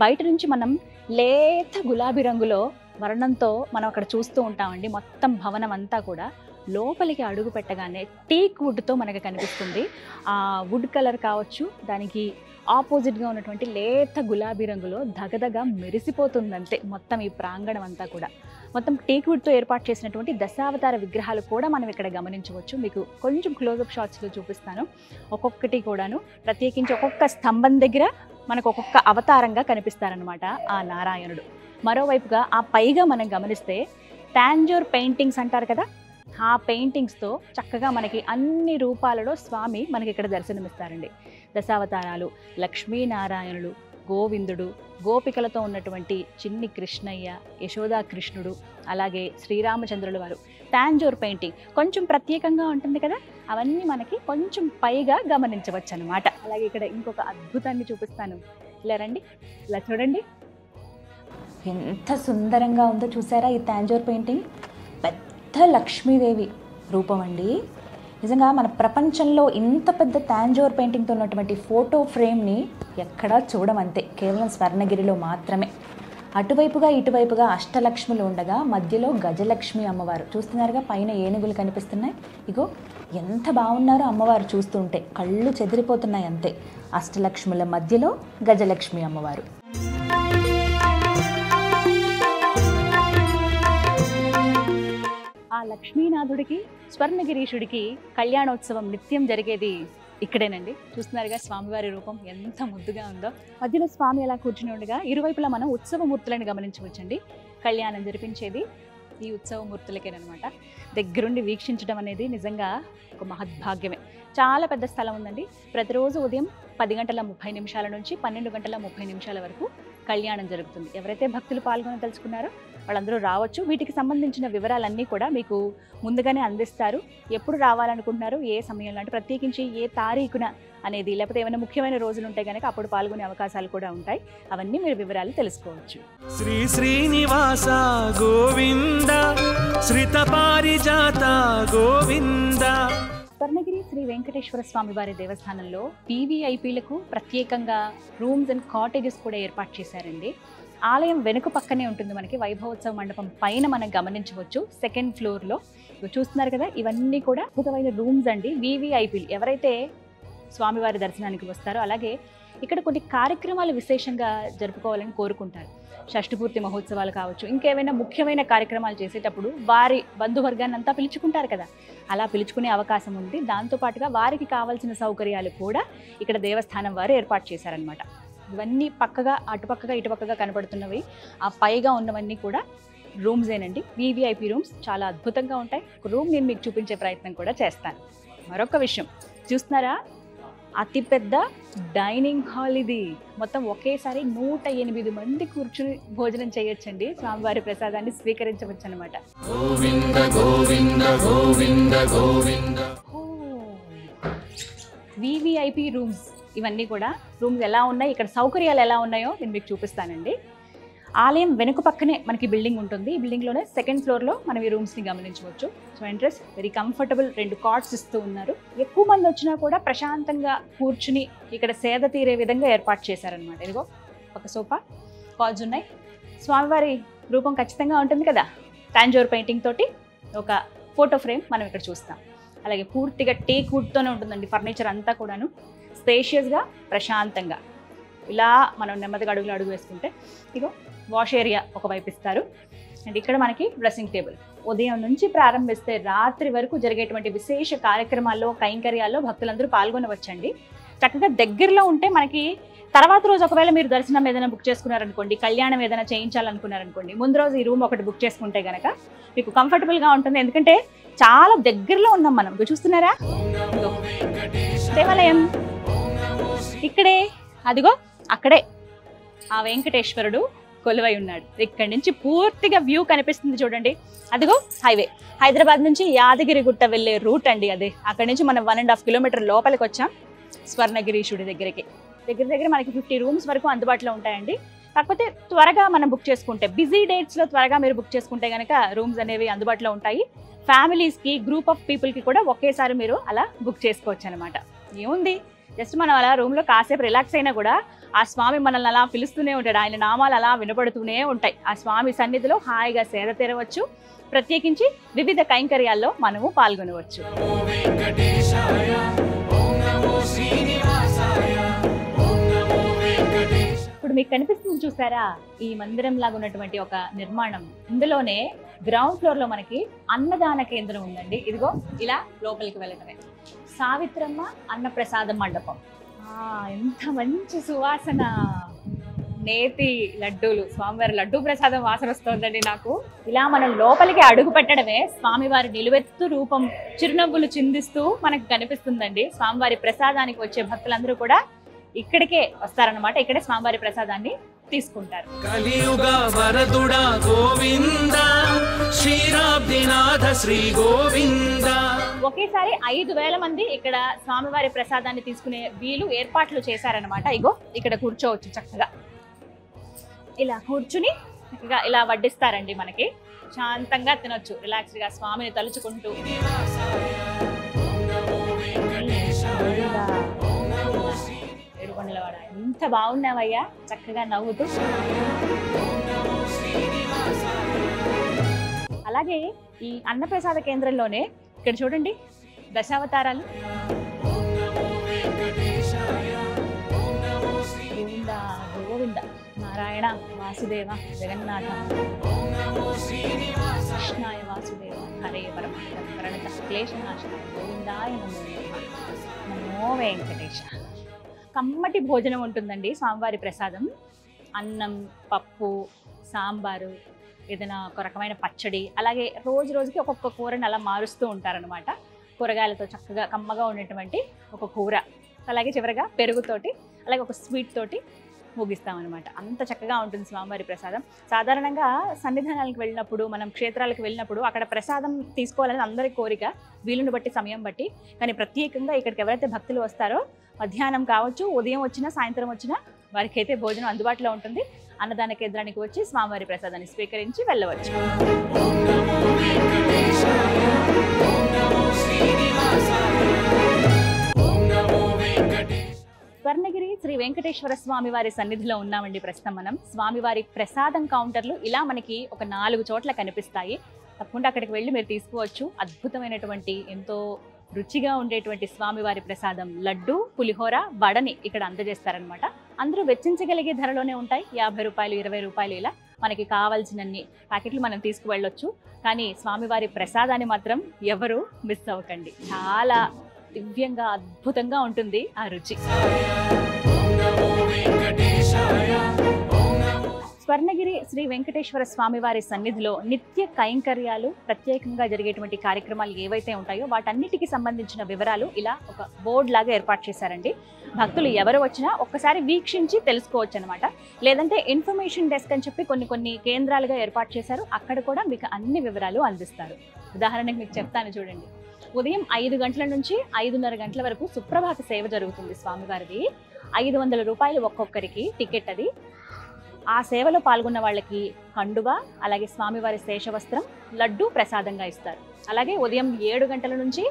A: బయట నుంచి మనం లేత గులాబీ రంగులో వర్ణంతో మనం అక్కడ చూస్తూ ఉంటామండి. మొత్తం భవనం అంతా కూడా లోపలికి అడుగు పెట్టగానే టేక్ వుడ్తో మనకు కనిపిస్తుంది. ఆ వుడ్ కలర్ కావచ్చు, దానికి ఆపోజిట్గా ఉన్నటువంటి లేత గులాబీ రంగులో దగదగ మెరిసిపోతుందంతే మొత్తం ఈ ప్రాంగణం అంతా కూడా. మొత్తం టేక్ వుడ్తో ఏర్పాటు చేసినటువంటి దశావతార విగ్రహాలు కూడా మనం ఇక్కడ గమనించవచ్చు. మీకు కొంచెం క్లోజప్ షాట్స్లో చూపిస్తాను. ఒక్కొక్కటి కూడాను ప్రత్యేకించి ఒక్కొక్క స్తంభం దగ్గర మనకు ఒక్కొక్క అవతారంగా కనిపిస్తారనమాట ఆ నారాయణుడు. మరోవైపుగా ఆ పైగా మనం గమనిస్తే టాంజోర్ పెయింటింగ్స్ అంటారు కదా, ఆ పెయింటింగ్స్తో చక్కగా మనకి అన్ని రూపాలలో స్వామి మనకి ఇక్కడ దర్శనమిస్తారండి. దశావతారాలు, లక్ష్మీనారాయణులు, గోవిందుడు, గోపికలతో ఉన్నటువంటి చిన్ని కృష్ణయ్య, యశోదా కృష్ణుడు, అలాగే శ్రీరామచంద్రుల వారు. టాంజోర్ పెయింటింగ్ కొంచెం ప్రత్యేకంగా ఉంటుంది కదా, అవన్నీ మనకి కొంచెం పైగా గమనించవచ్చు అనమాట. అలాగే ఇక్కడ ఇంకొక అద్భుతాన్ని చూపిస్తాను. ఇలా రండి, ఇలా చూడండి ఎంత సుందరంగా ఉందో. చూసారా ఈ టాంజోర్ పెయింటింగ్? పెద్ద లక్ష్మీదేవి రూపం అండి. నిజంగా మన ప్రపంచంలో ఇంత పెద్ద టాంజోర్ పెయింటింగ్తో ఉన్నటువంటి ఫోటో ఫ్రేమ్ని ఎక్కడా చూడమంతే, కేవలం స్వర్ణగిరిలో మాత్రమే. అటువైపుగా ఇటువైపుగా అష్టలక్ష్ములు ఉండగా మధ్యలో గజలక్ష్మి అమ్మవారు. చూస్తున్నారుగా పైన ఏనుగులు కనిపిస్తున్నాయి. ఇగో ఎంత బాగున్నారో అమ్మవారు, చూస్తుంటే కళ్ళు చెదిరిపోతున్నాయి అంతే. అష్టలక్ష్ముల మధ్యలో గజలక్ష్మి అమ్మవారు. ఆ లక్ష్మీనాథుడికి స్వర్ణగిరీషుడికి కళ్యాణోత్సవం నిత్యం జరిగేది ఇక్కడేనండి. చూస్తున్నారుగా స్వామివారి రూపం ఎంత ముద్దుగా ఉందో. మధ్యలో స్వామి ఎలా కూర్చుని ఉండగా ఇరువైపులా మనం ఉత్సవమూర్తులను గమనించవచ్చండి. కళ్యాణం జరిపించేది ఈ ఉత్సవమూర్తులకేనమాట. దగ్గరుండి వీక్షించడం అనేది నిజంగా ఒక మహద్భాగ్యమే. చాలా పెద్ద స్థలం ఉందండి. ప్రతిరోజు ఉదయం 10:30 నుంచి 12:30 వరకు కళ్యాణం జరుగుతుంది. ఎవరైతే భక్తులు పాల్గొనదలుచుకున్నారో వాళ్ళందరూ రావచ్చు. వీటికి సంబంధించిన వివరాలన్నీ కూడా మీకు ముందుగానే అందిస్తారు. ఎప్పుడు రావాలనుకుంటున్నారు, ఏ సమయంలో, అంటే ప్రత్యేకించి ఏ తారీఖున అనేది, లేకపోతే ఏమైనా ముఖ్యమైన రోజులు ఉంటే కనుక అప్పుడు పాల్గొనే అవకాశాలు కూడా ఉంటాయి. అవన్నీ మీరు వివరాలు తెలుసుకోవచ్చు.
B: శ్రీ శ్రీనివాస గోవింద, శ్రిత పారిజాత గోవింద.
A: స్వర్ణగిరి శ్రీ వెంకటేశ్వర స్వామి వారి దేవస్థానంలో వీవీఐపీలకు ప్రత్యేకంగా రూమ్స్ అండ్ కాటేజెస్ కూడా ఏర్పాటు చేశారండి. ఆలయం వెనుక పక్కనే ఉంటుంది మనకి. వైభవోత్సవ మండపం పైన మనం గమనించవచ్చు సెకండ్ ఫ్లోర్లో. చూస్తున్నారు కదా, ఇవన్నీ కూడా అద్భుతమైన రూమ్స్ అండి. వీవీఐపీలు ఎవరైతే స్వామివారి దర్శనానికి వస్తారో, అలాగే ఇక్కడ కొన్ని కార్యక్రమాలు విశేషంగా జరుపుకోవాలని కోరుకుంటారు. షష్ఠపూర్తి మహోత్సవాలు కావచ్చు, ఇంకేమైనా ముఖ్యమైన కార్యక్రమాలు చేసేటప్పుడు వారి బంధువర్గాన్ని అంతా పిలుచుకుంటారు కదా, అలా పిలుచుకునే అవకాశం ఉంది. దాంతోపాటుగా వారికి కావాల్సిన సౌకర్యాలు కూడా ఇక్కడ దేవస్థానం వారు ఏర్పాటు చేశారనమాట. ఇవన్నీ పక్కగా అటుపక్కగా ఇటుపక్కగా కనబడుతున్నవి, ఆ పైగా ఉన్నవన్నీ కూడా రూమ్సేనండి. వీవీఐపీ రూమ్స్ చాలా అద్భుతంగా ఉంటాయి. ఒక రూమ్ నేను మీకు చూపించే ప్రయత్నం కూడా చేస్తాను. మరొక విషయం చూస్తున్నారా, అతిపెద్ద డైనింగ్ హాల్ ఇది. మొత్తం ఒకేసారి 108 మంది కూర్చుని భోజనం చేయొచ్చండి. స్వామివారి ప్రసాదాన్ని స్వీకరించవచ్చు అనమాట.
B: గోవింద గోవింద గోవింద గోవింద.
A: వీవీఐపీ రూమ్స్ ఇవన్నీ కూడా. రూమ్స్ ఎలా ఉన్నాయి, ఇక్కడ సౌకర్యాలు ఎలా ఉన్నాయో నేను మీకు చూపిస్తానండి. ఆలయం వెనుక పక్కనే మనకి బిల్డింగ్ ఉంటుంది. ఈ బిల్డింగ్లోనే సెకండ్ ఫ్లోర్లో మనం ఈ రూమ్స్ని గమనించవచ్చు. So interest very comfortable. 2 cots ఇస్తూ ఉన్నారు. ఎక్కువ మంది వచ్చినా కూడా ప్రశాంతంగా కూర్చుని ఇక్కడ సేద తీరే విధంగా ఏర్పాటు చేశారనమాట. ఇదిగో ఒక సోఫా, కాల్స్ ఉన్నాయి. స్వామివారి రూపం ఖచ్చితంగా ఉంటుంది కదా, టాంజోర్ పెయింటింగ్ తోటి ఒక ఫోటో ఫ్రేమ్ మనం ఇక్కడ చూస్తాం. అలాగే పూర్తిగా టేక్ వుడ్తోనే ఉంటుందండి ఫర్నిచర్ అంతా కూడాను. స్పేషియస్గా, ప్రశాంతంగా ఇలా మనం నెమ్మదిగా అడుగు వేసుకుంటే ఇగో వాష్ ఏరియా ఒకవైపు ఇస్తారు. అండ్ ఇక్కడ మనకి డ్రెస్సింగ్ టేబుల్. ఉదయం నుంచి ప్రారంభిస్తే రాత్రి వరకు జరిగేటువంటి విశేష కార్యక్రమాల్లో, కైంకర్యాల్లో భక్తులందరూ పాల్గొనవచ్చండి. చక్కగా దగ్గరలో ఉంటే మనకి తర్వాత రోజు ఒకవేళ మీరు దర్శనం ఏదైనా బుక్ చేసుకున్నారనుకోండి, కళ్యాణం ఏదైనా చేయించాలనుకున్నారనుకోండి, ముందు రోజు ఈ రూమ్ ఒకటి బుక్ చేసుకుంటే కనుక మీకు కంఫర్టబుల్గా ఉంటుంది. ఎందుకంటే చాలా దగ్గరలో ఉన్నాం మనం. చూస్తున్నారా, దేవాలయం ఇక్కడే, అదిగో అక్కడే ఆ వెంకటేశ్వరుడు కొలువై ఉన్నాడు. ఇక్కడి నుంచి పూర్తిగా వ్యూ కనిపిస్తుంది చూడండి. అదిగో హైవే, హైదరాబాద్ నుంచి యాదగిరిగుట్ట వెళ్ళే రూట్ అండి అది. అక్కడి నుంచి మనం 1.5 కిలోమీటర్ లోపలికి వచ్చాం స్వర్ణగిరీశుడి దగ్గరికి. దగ్గర దగ్గర మనకి 50 రూమ్స్ వరకు అందుబాటులో ఉంటాయండి. కాకపోతే త్వరగా మనం బుక్ చేసుకుంటే, బిజీ డేట్స్లో త్వరగా మీరు బుక్ చేసుకుంటే కనుక రూమ్స్ అనేవి అందుబాటులో ఉంటాయి. ఫ్యామిలీస్కి, గ్రూప్ ఆఫ్ పీపుల్కి కూడా ఒకేసారి మీరు అలా బుక్ చేసుకోవచ్చు అనమాట. ఏముంది, జస్ట్ మనం అలా రూమ్లో కాసేపు రిలాక్స్ అయినా కూడా ఆ స్వామి మనల్ని అలా పిలుస్తూనే ఉంటాడు. ఆయన నామాలు అలా వినపడుతూనే ఉంటాయి. ఆ స్వామి సన్నిధిలో హాయిగా సేద తీరవచ్చు. ప్రత్యేకించి వివిధ కైంకర్యాల్లో మనము పాల్గొనవచ్చు. ఇప్పుడు మీకు కనిపిస్తుంది చూసారా, ఈ మందిరం లాగా ఉన్నటువంటి ఒక నిర్మాణం. ఇందులోనే గ్రౌండ్ ఫ్లోర్ లో మనకి అన్నదాన కేంద్రం ఉందండి. ఇదిగో ఇలా లోపలికి వెళ్ళటమే సావిత్రమ్మ అన్నప్రసాద మండపం. ఎంత మంచి సువాసన, నేతి లడ్డూలు, స్వామివారి లడ్డూ ప్రసాదం వాసన వస్తుందండి నాకు. ఇలా మనం లోపలికి అడుగు పెట్టడమే స్వామివారి నిలువెత్తు రూపం చిరునవ్వులు చిందిస్తూ మనకు కనిపిస్తుందండి. స్వామివారి ప్రసాదానికి వచ్చే భక్తులందరూ కూడా ఇక్కడికే వస్తారన్నమాట. ఇక్కడే స్వామివారి ప్రసాదాన్ని తీసుకుంటారు.
B: కలియుగ వరదుడా గోవింద, శ్రీరాబ్దినాథ శ్రీ గోవింద.
A: ఒకేసారి 5,000 మంది ఇక్కడ స్వామివారి ప్రసాదాన్ని తీసుకునే వీలు ఏర్పాట్లు చేశారనమాట. ఇగో ఇక్కడ కూర్చోవచ్చు, చక్కగా ఇలా కూర్చుని చక్కగా ఇలా వడ్డిస్తారండి. మనకి శాంతంగా తినొచ్చు, రిలాక్స్డ్గా స్వామిని తలుచుకుంటూ. ఏడుకొండలవాడ, ఎంత బాగున్నావయ్యా, చక్కగా నవ్వుతూ. అలాగే ఈ అన్నప్రసాద కేంద్రంలోనే ఇక్కడ చూడండి దశావతారాలు. గోవింద గోవింద, నారాయణ వాసుదేవ జగన్నాథ, కృష్ణాయ వాసుదేవ హరే పరమాత్మ ప్రణత క్లేశనాశనాయ గోవిందాయ నమో నమో వెంకటేశ. కమ్మటి భోజనం ఉంటుందండి స్వామివారి ప్రసాదం. అన్నం, పప్పు, సాంబారు, ఏదైనా ఒక రకమైన పచ్చడి, అలాగే రోజు రోజుకి ఒక్కొక్క కూరని అలా మారుస్తూ ఉంటారనమాట. కూరగాయలతో చక్కగా కమ్మగా ఉండేటువంటి ఒక కూర, అలాగే చివరిగా పెరుగుతోటి, అలాగే ఒక స్వీట్ తోటి ముగిస్తామన్నమాట. అంత చక్కగా ఉంటుంది స్వామివారి ప్రసాదం. సాధారణంగా సన్నిధానాలకు వెళ్ళినప్పుడు, మనం క్షేత్రాలకు వెళ్ళినప్పుడు అక్కడ ప్రసాదం తీసుకోవాలని అందరి కోరిక, వీలుని బట్టి సమయం బట్టి. కానీ ప్రత్యేకంగా ఇక్కడికి ఎవరైతే భక్తులు వస్తారో మధ్యాహ్నం కావచ్చు, ఉదయం వచ్చినా, సాయంత్రం వచ్చినా వారికి అయితే భోజనం అందుబాటులో ఉంటుంది. అన్నదాన కేంద్రానికి వచ్చి స్వామివారి ప్రసాదాన్ని స్వీకరించి వెళ్ళవచ్చు. స్వర్ణగిరి శ్రీ వెంకటేశ్వర స్వామి వారి సన్నిధిలో ఉన్నామండి ప్రస్తుతం మనం. స్వామివారి ప్రసాదం కౌంటర్లు ఇలా మనకి ఒక 4 చోట్ల కనిపిస్తాయి. తప్పకుండా అక్కడికి వెళ్ళి మీరు తీసుకోవచ్చు. అద్భుతమైనటువంటి, ఎంతో రుచిగా ఉండేటువంటి స్వామివారి ప్రసాదం లడ్డు, పులిహోర, వడని ఇక్కడ అందజేస్తారనమాట. అందరూ వెచ్చించగలిగే ధరలోనే ఉంటాయి. 50 రూపాయలు, 20 రూపాయలు, ఇలా మనకి కావాల్సినన్ని ప్యాకెట్లు మనం తీసుకువెళ్ళొచ్చు. కానీ స్వామివారి ప్రసాదాన్ని మాత్రం ఎవరు మిస్ అవ్వకండి. చాలా దివ్యంగా, అద్భుతంగా ఉంటుంది ఆ రుచి. స్వర్ణగిరి శ్రీ వెంకటేశ్వర స్వామివారి సన్నిధిలో నిత్య కైంకర్యాలు, ప్రత్యేకంగా జరిగేటువంటి కార్యక్రమాలు ఏవైతే ఉంటాయో వాటన్నిటికి సంబంధించిన వివరాలు ఇలా ఒక బోర్డు లాగా ఏర్పాటు చేశారండి. భక్తులు ఎవరు వచ్చినా ఒక్కసారి వీక్షించి తెలుసుకోవచ్చు అనమాట. లేదంటే ఇన్ఫర్మేషన్ డెస్క్ అని చెప్పి కొన్ని కేంద్రాలుగా ఏర్పాటు చేశారు. అక్కడ కూడా మీకు అన్ని వివరాలు అందిస్తారు. ఉదాహరణకు మీకు చెప్తాను చూడండి. ఉదయం 5 గంటల నుంచి 5:30 గంటల వరకు సుప్రభాత సేవ జరుగుతుంది స్వామివారిది. 500 రూపాయలు ఒక్కొక్కరికి టికెట్ అది. ఆ సేవలో పాల్గొన్న వాళ్ళకి కండువా, అలాగే స్వామివారి శేషవస్త్రం, లడ్డు ప్రసాదంగా ఇస్తారు. అలాగే ఉదయం 7 గంటల నుంచి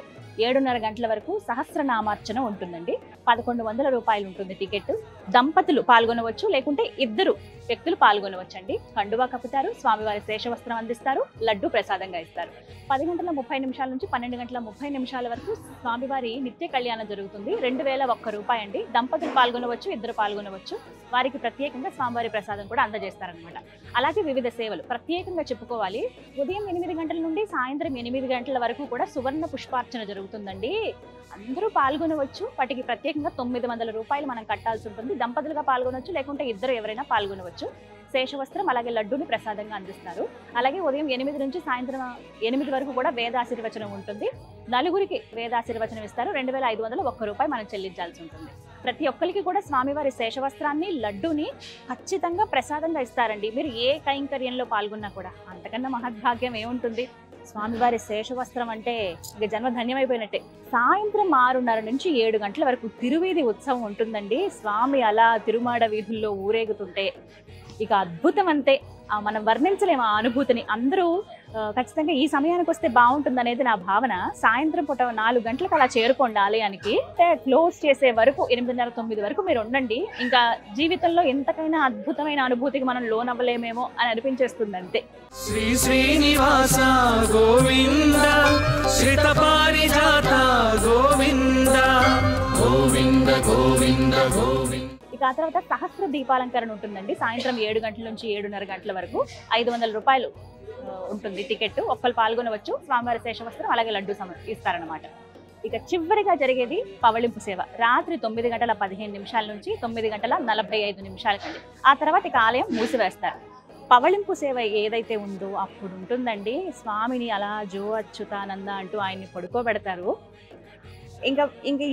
A: 7:30 గంటల వరకు సహస్రనామార్చన ఉంటుందండి. 1100 రూపాయలు ఉంటుంది టికెట్. దంపతులు పాల్గొనవచ్చు, లేకుంటే 2 వ్యక్తులు పాల్గొనవచ్చు అండి. కండువా కప్పుతారు, స్వామివారి శేషవస్త్రం అందిస్తారు, లడ్డు ప్రసాదంగా ఇస్తారు. 10 గంటల 30 నిమిషాల నుంచి 12 గంటల 30 నిమిషాల వరకు స్వామివారి నిత్య కళ్యాణం జరుగుతుంది. 2001 రూపాయి అండి. దంపతులు పాల్గొనవచ్చు, 2 పాల్గొనవచ్చు. వారికి ప్రత్యేకంగా స్వామివారి ప్రసాదం కూడా అందజేస్తారనమాట. అలాగే వివిధ సేవలు ప్రత్యేకంగా చెప్పుకోవాలి. ఉదయం 8 గంటల నుండి సాయంత్రం 8 గంటల వరకు కూడా సువర్ణ పుష్పార్చన జరుగుతుందండి. అందరూ పాల్గొనవచ్చు. వాటికి ప్రత్యేకంగా 900 రూపాయలు మనం కట్టాల్సి ఉంటుంది. దంపతులుగా పాల్గొనవచ్చు, లేకుంటే 2 ఎవరైనా పాల్గొనవచ్చు. శేషవస్త్రం అలాగే లడ్డూని ప్రసాదంగా అందిస్తారు. అలాగే ఉదయం 8 నుంచి సాయంత్రం 8 వరకు కూడా వేదాశీర్వచనం ఉంటుంది. 4 వేదాశీర్వచనం ఇస్తారు. 2501 రూపాయి మనం చెల్లించాల్సి ఉంటుంది. ప్రతి ఒక్కరికి కూడా స్వామివారి శేషవస్త్రాన్ని, లడ్డూని ఖచ్చితంగా ప్రసాదంగా ఇస్తారండి. మీరు ఏ కైంకర్యంలో పాల్గొన్నా కూడా అంతకన్నా మహద్భాగ్యం ఏముంటుంది. స్వామివారి శేషవస్త్రం అంటే ఇక జన్మ ధన్యమైపోయినట్టే. సాయంత్రం 6:30 నుంచి 7 గంటల వరకు తిరువీధి ఉత్సవం ఉంటుందండి. స్వామి అలా తిరుమాడ వీధుల్లో ఊరేగుతుంటే ఇక అద్భుతం అంతే. మనం వర్ణించలేము ఆ అనుభూతిని. అందరూ ఖచ్చితంగా ఈ సమయానికి వస్తే బాగుంటుంది అనేది నా భావన. సాయంత్రం పూట 4 గంటలకు అలా చేరుకోండి ఆలయానికి. క్లోజ్ చేసే వరకు 8:30, 9 వరకు మీరు ఉండండి. ఇంకా జీవితంలో ఎంతకైనా అద్భుతమైన అనుభూతికి మనం లోనవ్వలేమేమో అని అనిపించేస్తుంది అంతే.
B: శ్రీ శ్రీనివాస గోవింద, శ్రిత పారిజాత గోవింద, గోవింద గోవింద గోవింద.
A: ఇక ఆ తర్వాత సహస్ర దీపాలంకరణ ఉంటుందండి. సాయంత్రం 7 గంటల నుంచి 7:30 గంటల వరకు 500 రూపాయలు ఉంటుంది టికెట్. ఒక్కరు పాల్గొనవచ్చు. స్వామివారి శేషవస్త్రం అలాగే లడ్డు ఇస్తారనమాట. ఇక చివరిగా జరిగేది పవళింపు సేవ. రాత్రి 9:15 నుంచి 9:45 కండి. ఆ తర్వాత ఇక ఆలయం మూసివేస్తారు. పవళింపు సేవ ఏదైతే ఉందో అప్పుడు ఉంటుందండి. స్వామిని అలా జో అచ్యుతానంద అంటూ ఆయన్ని పడుకోబెడతారు. ఇంకా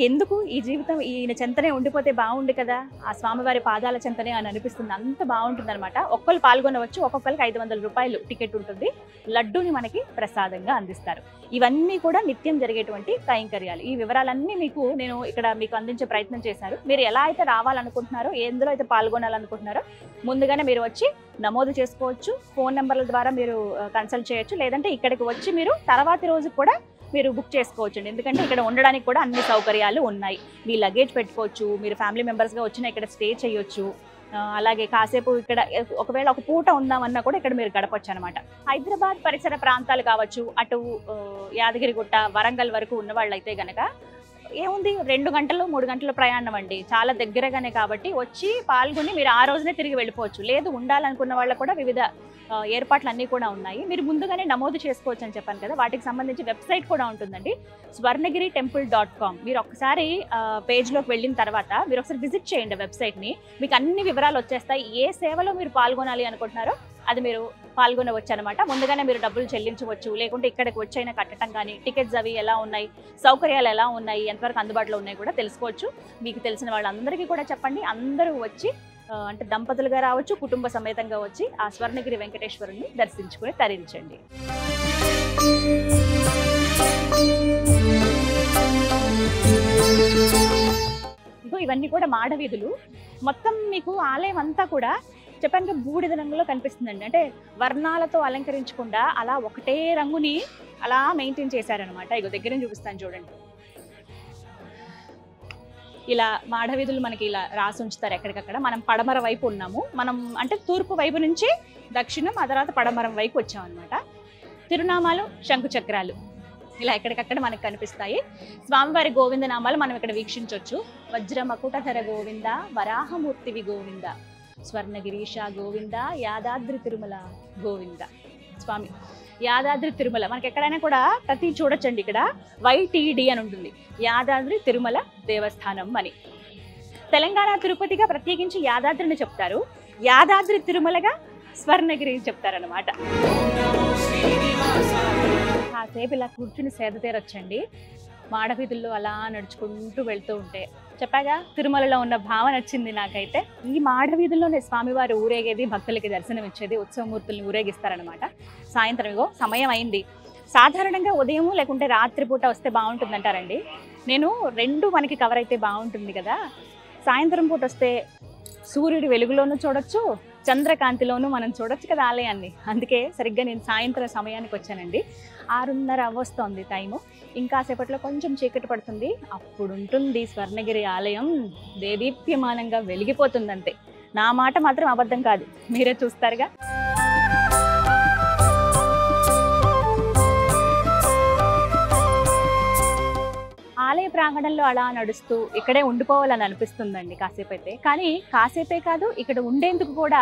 A: ఎందుకు ఈ జీవితం ఈయన చెంతనే ఉండిపోతే బాగుండు కదా, ఆ స్వామివారి పాదాల చెంతనే అని అనిపిస్తుంది. అంత బాగుంటుంది అనమాట. ఒక్కరు పాల్గొనవచ్చు. ఒక్కొక్కరికి 500 రూపాయలు టికెట్ ఉంటుంది. లడ్డూని మనకి ప్రసాదంగా అందిస్తారు. ఇవన్నీ కూడా నిత్యం జరిగేటువంటి కైంకర్యాలు. ఈ వివరాలన్నీ నేను ఇక్కడ మీకు అందించే ప్రయత్నం చేశారు. మీరు ఎలా అయితే రావాలనుకుంటున్నారో, ఎందులో అయితే పాల్గొనాలనుకుంటున్నారో ముందుగానే మీరు వచ్చి నమోదు చేసుకోవచ్చు. ఫోన్ నెంబర్ల ద్వారా మీరు కన్సల్ట్ చేయొచ్చు. లేదంటే ఇక్కడికి వచ్చి మీరు తర్వాతి రోజు కూడా మీరు బుక్ చేసుకోవచ్చండి. ఎందుకంటే ఇక్కడ ఉండడానికి కూడా అన్ని సౌకర్యాలు ఉన్నాయి. మీ లగేజ్ పెట్టుకోవచ్చు. మీరు ఫ్యామిలీ మెంబర్స్గా వచ్చినా ఇక్కడ స్టే చేయొచ్చు. అలాగే కాసేపు ఇక్కడ ఒకవేళ ఒక పూట ఉందామన్నా కూడా ఇక్కడ మీరు గడపచ్చు అనమాట. హైదరాబాద్ పరిసర ప్రాంతాలు కావచ్చు, అటు యాదగిరిగుట్ట, వరంగల్ వరకు ఉన్న వాళ్ళైతే గనక ఏముంది 2 గంటలు 3 గంటల ప్రయాణం అండి. చాలా దగ్గరగానే కాబట్టి వచ్చి పాల్గొని మీరు ఆ రోజునే తిరిగి వెళ్ళిపోవచ్చు. లేదు ఉండాలనుకున్న వాళ్ళకు కూడా వివిధ ఏర్పాట్లు అన్నీ కూడా ఉన్నాయి. మీరు ముందుగానే నమోదు చేసుకోవచ్చు అని చెప్పాను కదా. వాటికి సంబంధించి వెబ్సైట్ కూడా ఉంటుందండి, swarnagiritemple.com. మీరు ఒకసారి పేజ్లోకి వెళ్ళిన తర్వాత మీరు ఒకసారి విజిట్ చేయండి వెబ్సైట్ని. మీకు అన్ని వివరాలు వచ్చేస్తాయి. ఏ సేవలో మీరు పాల్గొనాలి అనుకుంటున్నారో అది మీరు పాల్గొనవచ్చు అనమాట. ముందుగానే మీరు డబ్బులు చెల్లించవచ్చు. లేకుంటే ఇక్కడికి వచ్చైనా కట్టడం కానీ, టికెట్స్ అవి ఎలా ఉన్నాయి, సౌకర్యాలు ఎలా ఉన్నాయి, ఎంతవరకు అందుబాటులో ఉన్నాయి కూడా తెలుసుకోవచ్చు. మీకు తెలిసిన వాళ్ళందరికీ కూడా చెప్పండి. అందరూ వచ్చి అంటే దంపతులుగా రావచ్చు, కుటుంబ సమేతంగా వచ్చి ఆ స్వర్ణగిరి వెంకటేశ్వరుని దర్శించుకుని తరించండి. ఇవన్నీ కూడా మాడవీధులు. మొత్తం మీకు ఆలయం అంతా కూడా చెప్పాను బూడిద రంగులో కనిపిస్తుందండి. అంటే వర్ణాలతో అలంకరించకుండా అలా ఒకటే రంగుని అలా మెయింటైన్ చేశారనమాట. ఇగో దగ్గర చూపిస్తాను చూడండి. ఇలా మాడవీధులు మనకి ఇలా రాసి ఉంచుతారు ఎక్కడికక్కడ. మనం పడమర వైపు ఉన్నాము. మనం అంటే తూర్పు వైపు నుంచి దక్షిణం, ఆ తర్వాత పడమరం వైపు వచ్చామన్నమాట. తిరునామాలు, శంకు చక్రాలు ఇలా ఎక్కడికక్కడ మనకు కనిపిస్తాయి. స్వామివారి గోవింద నామాలు మనం ఇక్కడ వీక్షించవచ్చు. వజ్ర మకుటధర గోవింద, వరాహమూర్తివి గోవింద, స్వర్ణగిరీష గోవింద, యాదాద్రి తిరుమల గోవింద. స్వామి యాదాద్రి తిరుమల మనకి ఎక్కడైనా కూడా ప్రతి చూడొచ్చండి. ఇక్కడ YTD అని ఉంటుంది, యాదాద్రి తిరుమల దేవస్థానం అని. తెలంగాణ తిరుపతిగా ప్రత్యేకించి యాదాద్రిని చెప్తారు, యాదాద్రి తిరుమలగా స్వర్ణగిరి చెప్తారనమాట. కాసేపు ఇలా కూర్చుని సేద తీరొచ్చండి. మాడవీధుల్లో అలా నడుచుకుంటూ వెళ్తూ ఉంటే చెప్పాగా తిరుమలలో ఉన్న భావన వచ్చింది నాకైతే. ఈ మాడవీధుల్లోనే స్వామివారు ఊరేగేది, భక్తులకి దర్శనం ఇచ్చేది, ఉత్సవమూర్తుల్ని ఊరేగిస్తారనమాట. సాయంత్రం ఇగో సమయం అయింది. సాధారణంగా ఉదయం లేకుంటే రాత్రిపూట వస్తే బాగుంటుందంటారండి. నేను రెండు మనకి కవర్ అయితే బాగుంటుంది కదా. సాయంత్రం పూట వస్తే సూర్యుడి వెలుగులోనూ చూడొచ్చు, చంద్రకాంతిలోనూ మనం చూడొచ్చు కదా ఆలయాన్ని. అందుకే సరిగ్గా నేను సాయంత్రం సమయానికి వచ్చానండి. 6:30 అవ్వొస్తోంది టైము. ఇంకాసేపట్లో కొంచెం చీకటి పడుతుంది. అప్పుడు ఉంటుంది స్వర్ణగిరి ఆలయం దేదీప్యమానంగా వెలిగిపోతుంది అంతే. నా మాట మాత్రం అబద్ధం కాదు, మీరే చూస్తారుగా. ఆలయ ప్రాంగణంలో అలా నడుస్తూ ఇక్కడే ఉండిపోవాలని అనిపిస్తుందండి కాసేపు అయితే. కానీ కాసేపే కాదు, ఇక్కడ ఉండేందుకు కూడా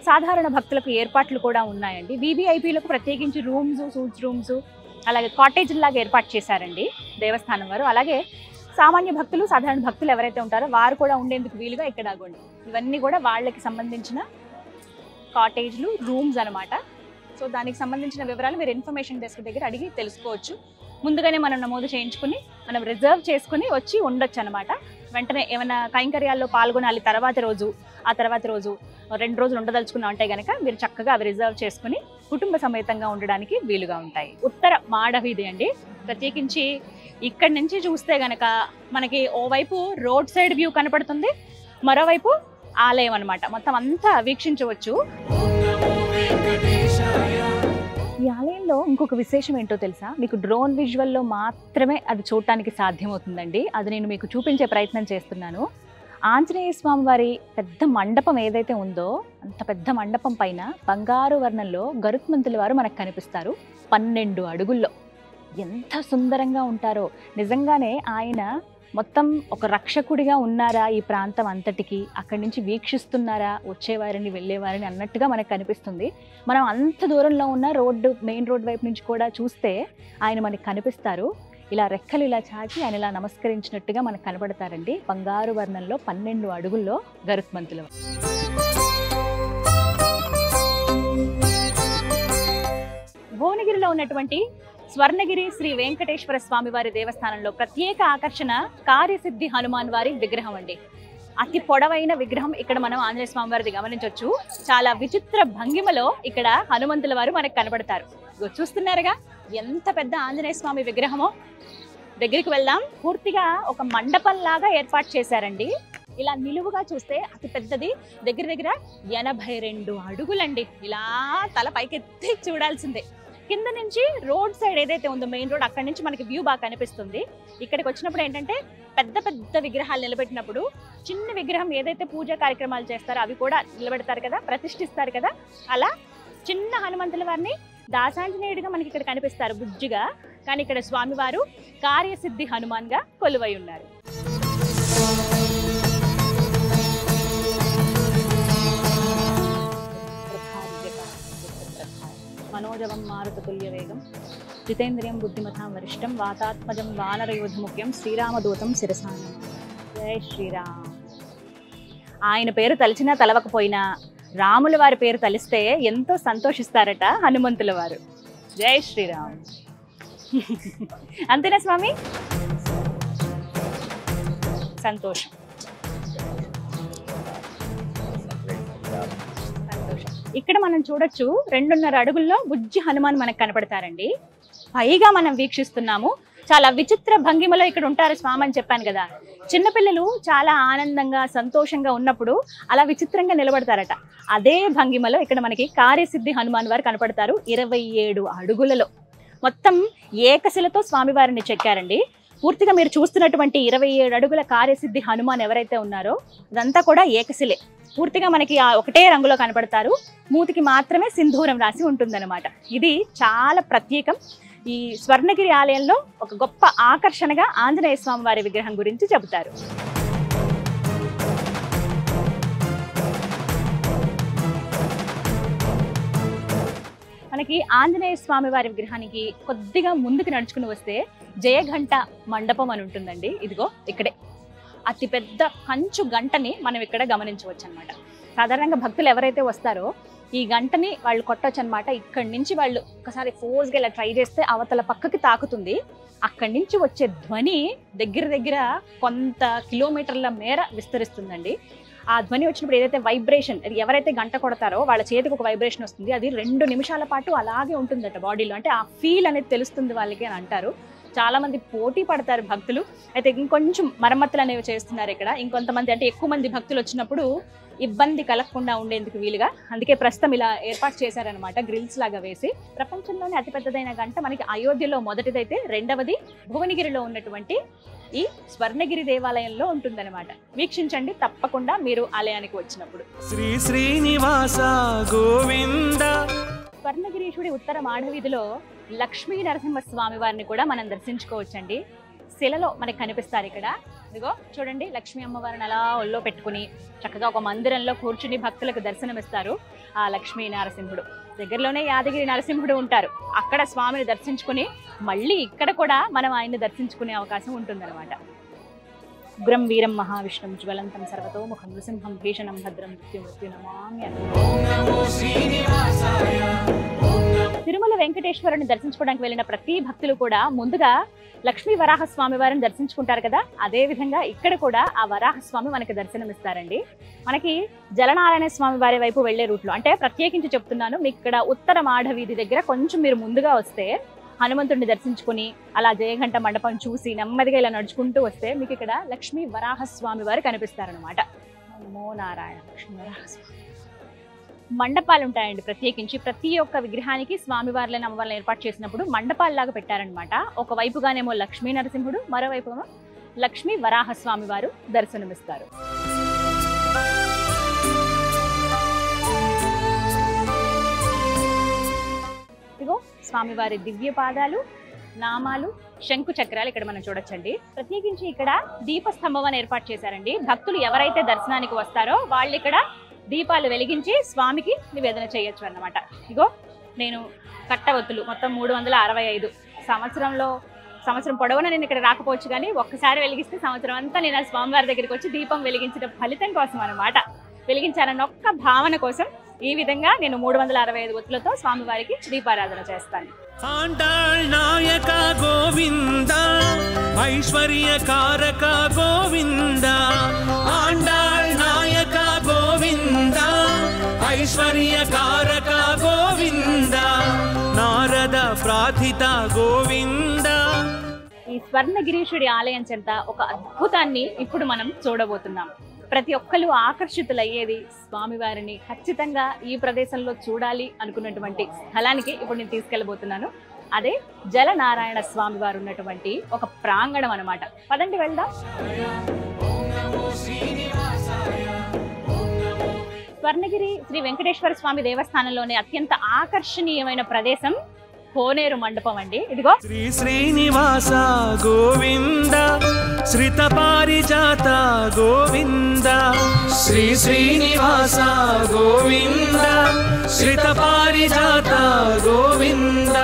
A: సాధారణ భక్తులకు ఏర్పాట్లు కూడా ఉన్నాయండి. VVIPలకు ప్రత్యేకించి సూట్స్ రూమ్స్, అలాగే కాటేజ్ లాగా ఏర్పాటు చేశారండి దేవస్థానం వారు. అలాగే సామాన్య భక్తులు, సాధారణ భక్తులు ఎవరైతే ఉంటారో వారు కూడా ఉండేందుకు వీలుగా ఇక్కడ ఆగండి. ఇవన్నీ కూడా వాళ్ళకి సంబంధించిన కాటేజ్లు, రూమ్స్ అనమాట. సో దానికి సంబంధించిన వివరాలు మీరు ఇన్ఫర్మేషన్ డెస్క్ దగ్గర అడిగి తెలుసుకోవచ్చు. ముందుగానే మనం నమోదు చేయించుకుని మనం రిజర్వ్ చేసుకుని వచ్చి ఉండొచ్చు అనమాట. వెంటనే ఏమైనా కైంకర్యాల్లో పాల్గొనాలి తర్వాత రోజు ఆ తర్వాత రోజు 2 రోజులు ఉండదలుచుకున్నా ఉంటే కనుక మీరు చక్కగా అవి రిజర్వ్ చేసుకుని కుటుంబ సమేతంగా ఉండడానికి వీలుగా ఉంటాయి. ఉత్తర మాడవీధి అండి. ప్రత్యేకించి ఇక్కడి నుంచి చూస్తే గనక మనకి ఓవైపు రోడ్ సైడ్ వ్యూ కనపడుతుంది, మరోవైపు ఆలయం అన్నమాట. మొత్తం అంతా వీక్షించవచ్చు. ఈ ఆలయంలో ఇంకొక విశేషం ఏంటో తెలుసా? మీకు డ్రోన్ విజువల్లో మాత్రమే అది చూడటానికి సాధ్యమవుతుందండి. అది నేను మీకు చూపించే ప్రయత్నం చేస్తున్నాను. ఆంజనేయ స్వామి వారి పెద్ద మండపం ఏదైతే ఉందో అంత పెద్ద మండపం పైన బంగారు వర్ణంలో గరుత్మంతుల వారు మనకు కనిపిస్తారు. 12 అడుగుల్లో ఎంత సుందరంగా ఉంటారో. నిజంగానే ఆయన మొత్తం ఒక రక్షకుడిగా ఉన్నారా ఈ ప్రాంతం అంతటికి, అక్కడి నుంచి వీక్షిస్తున్నారా వచ్చేవారిని వెళ్ళేవారిని అన్నట్టుగా మనకు కనిపిస్తుంది. మనం అంత దూరంలో ఉన్న మెయిన్ రోడ్ వైపు నుంచి కూడా చూస్తే ఆయన మనకి కనిపిస్తారు. ఇలా రెక్కలు ఇలా చాచి ఆయన ఇలా నమస్కరించినట్టుగా మనకు కనబడతారండి. బంగారు వర్ణంలో 12 అడుగుల్లో గరుత్మంతులు. భువనగిరిలో ఉన్నటువంటి స్వర్ణగిరి శ్రీ వెంకటేశ్వర స్వామి వారి దేవస్థానంలో ప్రత్యేక ఆకర్షణ కార్యసిద్ధి హనుమాన్ వారి విగ్రహం అండి. అతి పొడవైన విగ్రహం ఇక్కడ మనం ఆంజనేయ స్వామి వారిది గమనించవచ్చు. చాలా విచిత్ర భంగిమలో ఇక్కడ హనుమంతుల వారు మనకు కనబడతారు. చూస్తున్నారుగా ఎంత పెద్ద ఆంజనేయ స్వామి విగ్రహమో. దగ్గరికి వెళ్దాం. పూర్తిగా ఒక మండపం లాగా ఏర్పాటు చేశారండి. ఇలా నిలువుగా చూస్తే అతి పెద్దది, దగ్గర దగ్గర 82 అడుగులండి. ఇలా తల పైకెత్తి చూడాల్సిందే. కింద నుంచి రోడ్ సైడ్ ఏదైతే ఉందో మెయిన్ రోడ్, అక్కడి నుంచి మనకి వ్యూ బాగా కనిపిస్తుంది. ఇక్కడికి వచ్చినప్పుడు ఏంటంటే పెద్ద పెద్ద విగ్రహాలు నిలబెట్టినప్పుడు చిన్న విగ్రహం ఏదైతే పూజా కార్యక్రమాలు చేస్తారో అవి కూడా నిలబెడతారు కదా, ప్రతిష్ఠిస్తారు కదా. అలా చిన్న హనుమంతుల వారిని దాసాంజనేయుడిగా మనకి ఇక్కడ కనిపిస్తారు బుజ్జిగా. కానీ ఇక్కడ స్వామివారు కార్యసిద్ధి హనుమాన్ గా కొలువై ఉన్నారు. మనోజవం మారుతతుల్య వేగం జితేంద్రియం బుద్ధిమతాం వరిష్టం వాతాత్మజం వానరయోధముఖ్యం శ్రీరామదూతం శిరసానం. జై శ్రీరామ్. ఆయన పేరు తలిచినా తలవకపోయినా రాముల వారి పేరు తలిస్తే ఎంతో సంతోషిస్తారట హనుమంతుల వారు. జై శ్రీరామ్. అంతేనా స్వామి? సంతోషం. ఇక్కడ మనం చూడొచ్చు 2.5 అడుగుల్లో బుజ్జి హనుమాన్ మనకు కనపడతారండి. పైగా మనం వీక్షిస్తున్నాము. చాలా విచిత్ర భంగిమలో ఇక్కడ ఉంటారు స్వామి అని చెప్పాను కదా. చిన్నపిల్లలు చాలా ఆనందంగా సంతోషంగా ఉన్నప్పుడు అలా విచిత్రంగా నిలబడతారట. అదే భంగిమలో ఇక్కడ మనకి కార్యసిద్ధి హనుమాన్ వారు కనపడతారు. 27 అడుగులలో మొత్తం ఏకశిలతో స్వామివారిని చెక్కారండి. పూర్తిగా మీరు చూస్తున్నటువంటి 27 అడుగుల కార్యసిద్ధి హనుమాన్ ఎవరైతే ఉన్నారో అదంతా కూడా ఏకశిలే. పూర్తిగా మనకి ఒకటే రంగులో కనపడతారు. మూతికి మాత్రమే సింధూరం రాసి ఉంటుందన్నమాట. ఇది చాలా ప్రత్యేకం. ఈ స్వర్ణగిరి ఆలయంలో ఒక గొప్ప ఆకర్షణగా ఆంజనేయ స్వామి వారి విగ్రహం గురించి చెబుతారు. మనకి ఆంజనేయ స్వామి వారి విగ్రహానికి కొద్దిగా ముందుకు నడుచుకుని వస్తే జయఘంట మండపం అని ఉంటుందండి. ఇదిగో ఇక్కడే అతి పెద్ద కంచు గంటని మనం ఇక్కడ గమనించవచ్చు అనమాట. సాధారణంగా భక్తులు ఎవరైతే వస్తారో ఈ గంటని వాళ్ళు కొట్టొచ్చు అనమాట. ఇక్కడి నుంచి వాళ్ళు ఒకసారి ఫోర్స్గా ఇలా ట్రై చేస్తే అవతల పక్కకి తాకుతుంది. అక్కడి నుంచి వచ్చే ధ్వని దగ్గర దగ్గర కొంత కిలోమీటర్ల మేర విస్తరిస్తుందండి. ఆ ధ్వని వచ్చినప్పుడు ఏదైతే వైబ్రేషన్, ఎవరైతే గంట కొడతారో వాళ్ళ చేతికి ఒక వైబ్రేషన్ వస్తుంది. అది 2 నిమిషాల పాటు అలాగే ఉంటుందట బాడీలో. అంటే ఆ ఫీల్ అనేది తెలుస్తుంది వాళ్ళకి అని అంటారు. చాలా మంది పోటీ పడతారు భక్తులు. అయితే ఇంకొంచెం మరమ్మతులు అనేవి చేస్తున్నారు ఇక్కడ. ఇంకొంతమంది అంటే ఎక్కువ మంది భక్తులు వచ్చినప్పుడు ఇబ్బంది కలగకుండా ఉండేందుకు వీలుగా అందుకే ప్రస్తుతం ఇలా ఏర్పాటు చేశారనమాట, గ్రిల్స్ లాగా వేసి. ప్రపంచంలోనే అతిపెద్దదైన గంట మనకి అయోధ్యలో మొదటిదైతే, రెండవది భువనగిరిలో ఉన్నటువంటి ఈ స్వర్ణగిరి దేవాలయంలో ఉంటుందన్నమాట. వీక్షించండి తప్పకుండా మీరు ఆలయానికి వచ్చినప్పుడు.
B: శ్రీ శ్రీనివాస గోవింద.
A: స్వర్ణగిరీశుడి ఉత్తర మాడవీధిలో లక్ష్మీ నరసింహస్వామి వారిని కూడా మనం దర్శించుకోవచ్చండి. శిలలో మనకి కనిపిస్తారు ఇక్కడ. ఇదిగో చూడండి, లక్ష్మీ అమ్మవారిని అలా ఒళ్ళో పెట్టుకుని చక్కగా ఒక మందిరంలో కూర్చుని భక్తులకు దర్శనమిస్తారు ఆ లక్ష్మీ నరసింహుడు. దగ్గరలోనే యాదగిరి నరసింహుడు ఉంటారు. అక్కడ స్వామిని దర్శించుకుని మళ్ళీ ఇక్కడ కూడా మనం ఆయన్ని దర్శించుకునే అవకాశం ఉంటుందన్నమాట. ఉగ్రం వీరం మహావిష్ణుం జ్వలంతం సర్వతోముఖం నృసింహం భీషణం భద్రం మృత్యునమామి. తిరుమల వెంకటేశ్వరుని దర్శించుకోవడానికి వెళ్ళిన ప్రతి భక్తులు కూడా ముందుగా లక్ష్మీ వరాహస్వామి వారిని దర్శించుకుంటారు కదా, అదే విధంగా ఇక్కడ కూడా ఆ వరాహస్వామి మనకి దర్శనమిస్తారండి. మనకి జలనారాయణ స్వామి వారి వైపు వెళ్లే రూట్లో, అంటే ప్రత్యేకించి చెప్తున్నాను, మీకు ఇక్కడ ఉత్తర మాఢవీధి దగ్గర కొంచెం మీరు ముందుగా వస్తే హనుమంతుడిని దర్శించుకుని అలా జయఘంట మండపం చూసి నెమ్మదిగా ఇలా నడుచుకుంటూ వస్తే మీకు ఇక్కడ లక్ష్మీ వరాహస్వామి వారు కనిపిస్తారనమాట. నమో నారాయణ. లక్ష్మీ వరాహస్వామి మండపాలు ఉంటాయండి. ప్రత్యేకించి ప్రతి ఒక్క విగ్రహానికి స్వామివార్లని అమ్మవారిని ఏర్పాటు చేసినప్పుడు మండపాల్లాగా పెట్టారనమాట. ఒకవైపుగానేమో లక్ష్మీ నరసింహుడు, మరోవైపుగా లక్ష్మీ వరాహస్వామి వారు దర్శనమిస్తారు. ఇదిగో స్వామివారి దివ్య పాదాలు, నామాలు, శంకు చక్రాలు ఇక్కడ మనం చూడొచ్చండి. ప్రత్యేకించి ఇక్కడ దీపస్తంభం అని ఏర్పాటు చేశారండి. భక్తులు ఎవరైతే దర్శనానికి వస్తారో వాళ్ళు ఇక్కడ దీపాలు వెలిగించి స్వామికి నివేదన చేయొచ్చు అన్నమాట. ఇగో నేను కట్టవత్తులు మొత్తం 365 సంవత్సరం పొడవునా నేను ఇక్కడ రాకపోవచ్చు, కానీ ఒక్కసారి వెలిగిస్తే సంవత్సరం అంతా నేను ఆ స్వామివారి దగ్గరికి వచ్చి దీపం వెలిగించిన ఫలితం కోసం అన్నమాట. వెలిగించారన్న ఒక్క భావన కోసం ఈ విధంగా నేను 365 ఒత్తులతో స్వామివారికి దీపారాధన చేస్తాను.
B: ఆండాళ్ నాయక గోవింద, ఐశ్వర్యకారక గోవింద. ఆండాళ్ నాయక గోవింద, ఐశ్వర్యకారక గోవింద. నారద ప్రార్థిత గోవింద.
A: ఈ స్వర్ణగిరీశుడి ఆలయం చెంత ఒక అద్భుతాన్ని ఇప్పుడు మనం చూడబోతున్నాం. ప్రతి ఒక్కరు ఆకర్షితులయ్యేది స్వామివారిని ఖచ్చితంగా ఈ ప్రదేశంలో చూడాలి అనుకున్నటువంటి స్థలానికి ఇప్పుడు నేను తీసుకెళ్ళబోతున్నాను. అదే జలనారాయణ స్వామి వారు ఉన్నటువంటి ఒక ప్రాంగణం అన్నమాట. పదండి వెళ్దాం. స్వర్ణగిరి శ్రీ వెంకటేశ్వర స్వామి దేవస్థానంలోనే అత్యంత ఆకర్షణీయమైన ప్రదేశం కోనేరు మండపం అండి. ఇదిగో
B: శ్రీ శ్రీనివాస గోవింద, శ్రిత పారిజాత గోవింద. శ్రీ శ్రీనివాస గోవింద, శ్రిత పారిజాత గోవింద.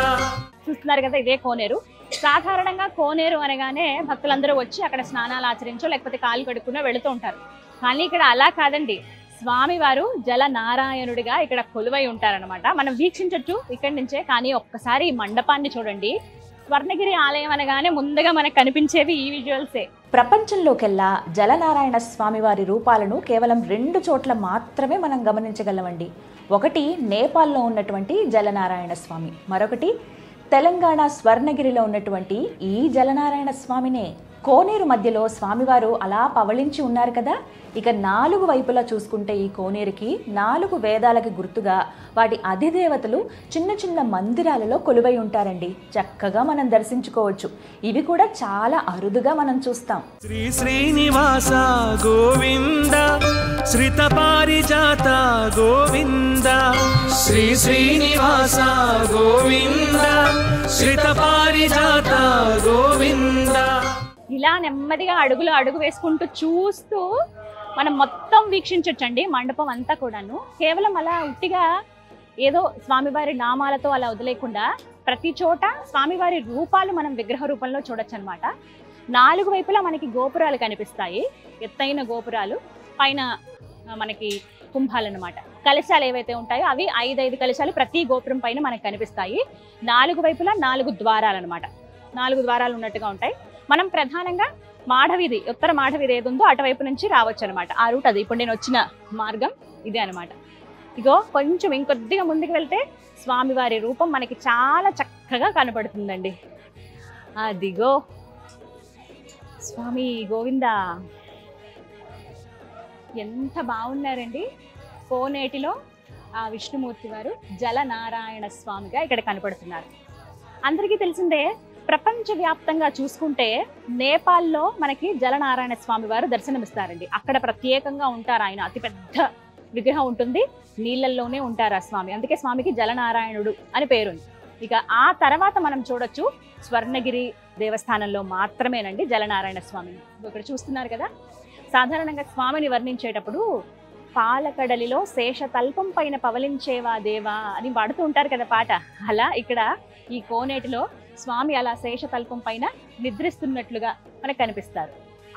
A: చూస్తున్నారు కదా, ఇదే కోనేరు. సాధారణంగా కోనేరు అనగానే భక్తులందరూ వచ్చి అక్కడ స్నానాలు ఆచరించో లేకపోతే కాలు కడుక్కునో వెళుతూ ఉంటారు. కానీ ఇక్కడ అలా కాదండి. స్వామివారు జల నారాయణుడిగా ఇక్కడ కొలువై ఉంటారనమాట. మనం వీక్షించవచ్చు ఇక్కడి నుంచే. కానీ ఒక్కసారి ఈ మండపాన్ని చూడండి. స్వర్ణగిరి ఆలయం అనగానే ముందుగా మనకు కనిపించేవి ఈ విజువల్సే.
C: ప్రపంచంలోకెల్లా జలనారాయణ స్వామి వారి రూపాలను కేవలం 2 చోట్ల మాత్రమే మనం గమనించగలమండి. ఒకటి నేపాల్లో ఉన్నటువంటి జలనారాయణ స్వామి, మరొకటి తెలంగాణ స్వర్ణగిరిలో ఉన్నటువంటి ఈ జలనారాయణ స్వామినే. కోనేరు మధ్యలో స్వామివారు అలా పవళించి ఉన్నారు కదా. ఇక 4 వైపులా చూసుకుంటే ఈ కోనేరుకి 4 వేదాలకి గుర్తుగా వాటి అధిదేవతలు చిన్న చిన్న మందిరాలలో కొలువై ఉంటారండి. చక్కగా మనం దర్శించుకోవచ్చు. ఇవి కూడా చాలా అరుదుగా మనం చూస్తాం.
B: శ్రీ శ్రీనివాస గోవింద, శ్రిత పారిజాత గోవింద. శ్రీ శ్రీనివాస గోవింద, శ్రిత పారిజాత గోవింద.
A: ఇలా నెమ్మదిగా అడుగు వేసుకుంటూ చూస్తూ మనం మొత్తం వీక్షించొచ్చండి మండపం అంతా కూడాను. కేవలం అలా ఉట్టిగా ఏదో స్వామివారి నామాలతో అలా వదిలేకుండా ప్రతి చోట స్వామివారి రూపాలు మనం విగ్రహ రూపంలో చూడొచ్చు అనమాట. 4 వైపులా మనకి గోపురాలు కనిపిస్తాయి, ఎత్తైన గోపురాలు. పైన మనకి కుంభాలన్నమాట. కలశాలు ఏవైతే ఉంటాయో అవి 5 కలశాలు ప్రతి గోపురం పైన మనకు కనిపిస్తాయి. 4 వైపులా 4 ద్వారాలు అనమాట. 4 ద్వారాలు ఉన్నట్టుగా ఉంటాయి. మనం ప్రధానంగా మాఢవీధి, ఉత్తర మాఢవీధి ఏది ఉందో అటువైపు నుంచి రావచ్చు అనమాట. ఆ రూట్ అది. ఇప్పుడు నేను వచ్చిన మార్గం ఇదే అనమాట. ఇగో కొంచెం ఇంకొద్దిగా ముందుకు వెళ్తే స్వామివారి రూపం మనకి చాలా చక్కగా కనపడుతుందండి. అదిగో స్వామి గోవింద, ఎంత బాగున్నారండి. కోనేటిలో ఆ విష్ణుమూర్తి వారు జలనారాయణ స్వామిగా ఇక్కడ కనపడుతున్నారు. అందరికీ తెలిసిందే, ప్రపంచవ్యాప్తంగా చూసుకుంటే నేపాల్లో మనకి జలనారాయణ స్వామి వారు దర్శనమిస్తారండి. అక్కడ ప్రత్యేకంగా ఉంటారు ఆయన. అతిపెద్ద విగ్రహం ఉంటుంది, నీళ్ళల్లోనే ఉంటారు ఆ స్వామి. అందుకే స్వామికి జలనారాయణుడు అని పేరుంది. ఇక ఆ తర్వాత మనం చూడొచ్చు స్వర్ణగిరి దేవస్థానంలో మాత్రమేనండి జలనారాయణ స్వామిని. ఇక్కడ చూస్తున్నారు కదా. సాధారణంగా స్వామిని వర్ణించేటప్పుడు పాలకడలిలో శేషతల్పం పైన పవలించేవా దేవా అని పాడుతూ ఉంటారు కదా పాట. అలా ఇక్కడ ఈ కోనేటిలో స్వామి అలా శేషతల్పం పైన నిద్రిస్తున్నట్లుగా మనకు కనిపిస్తారు.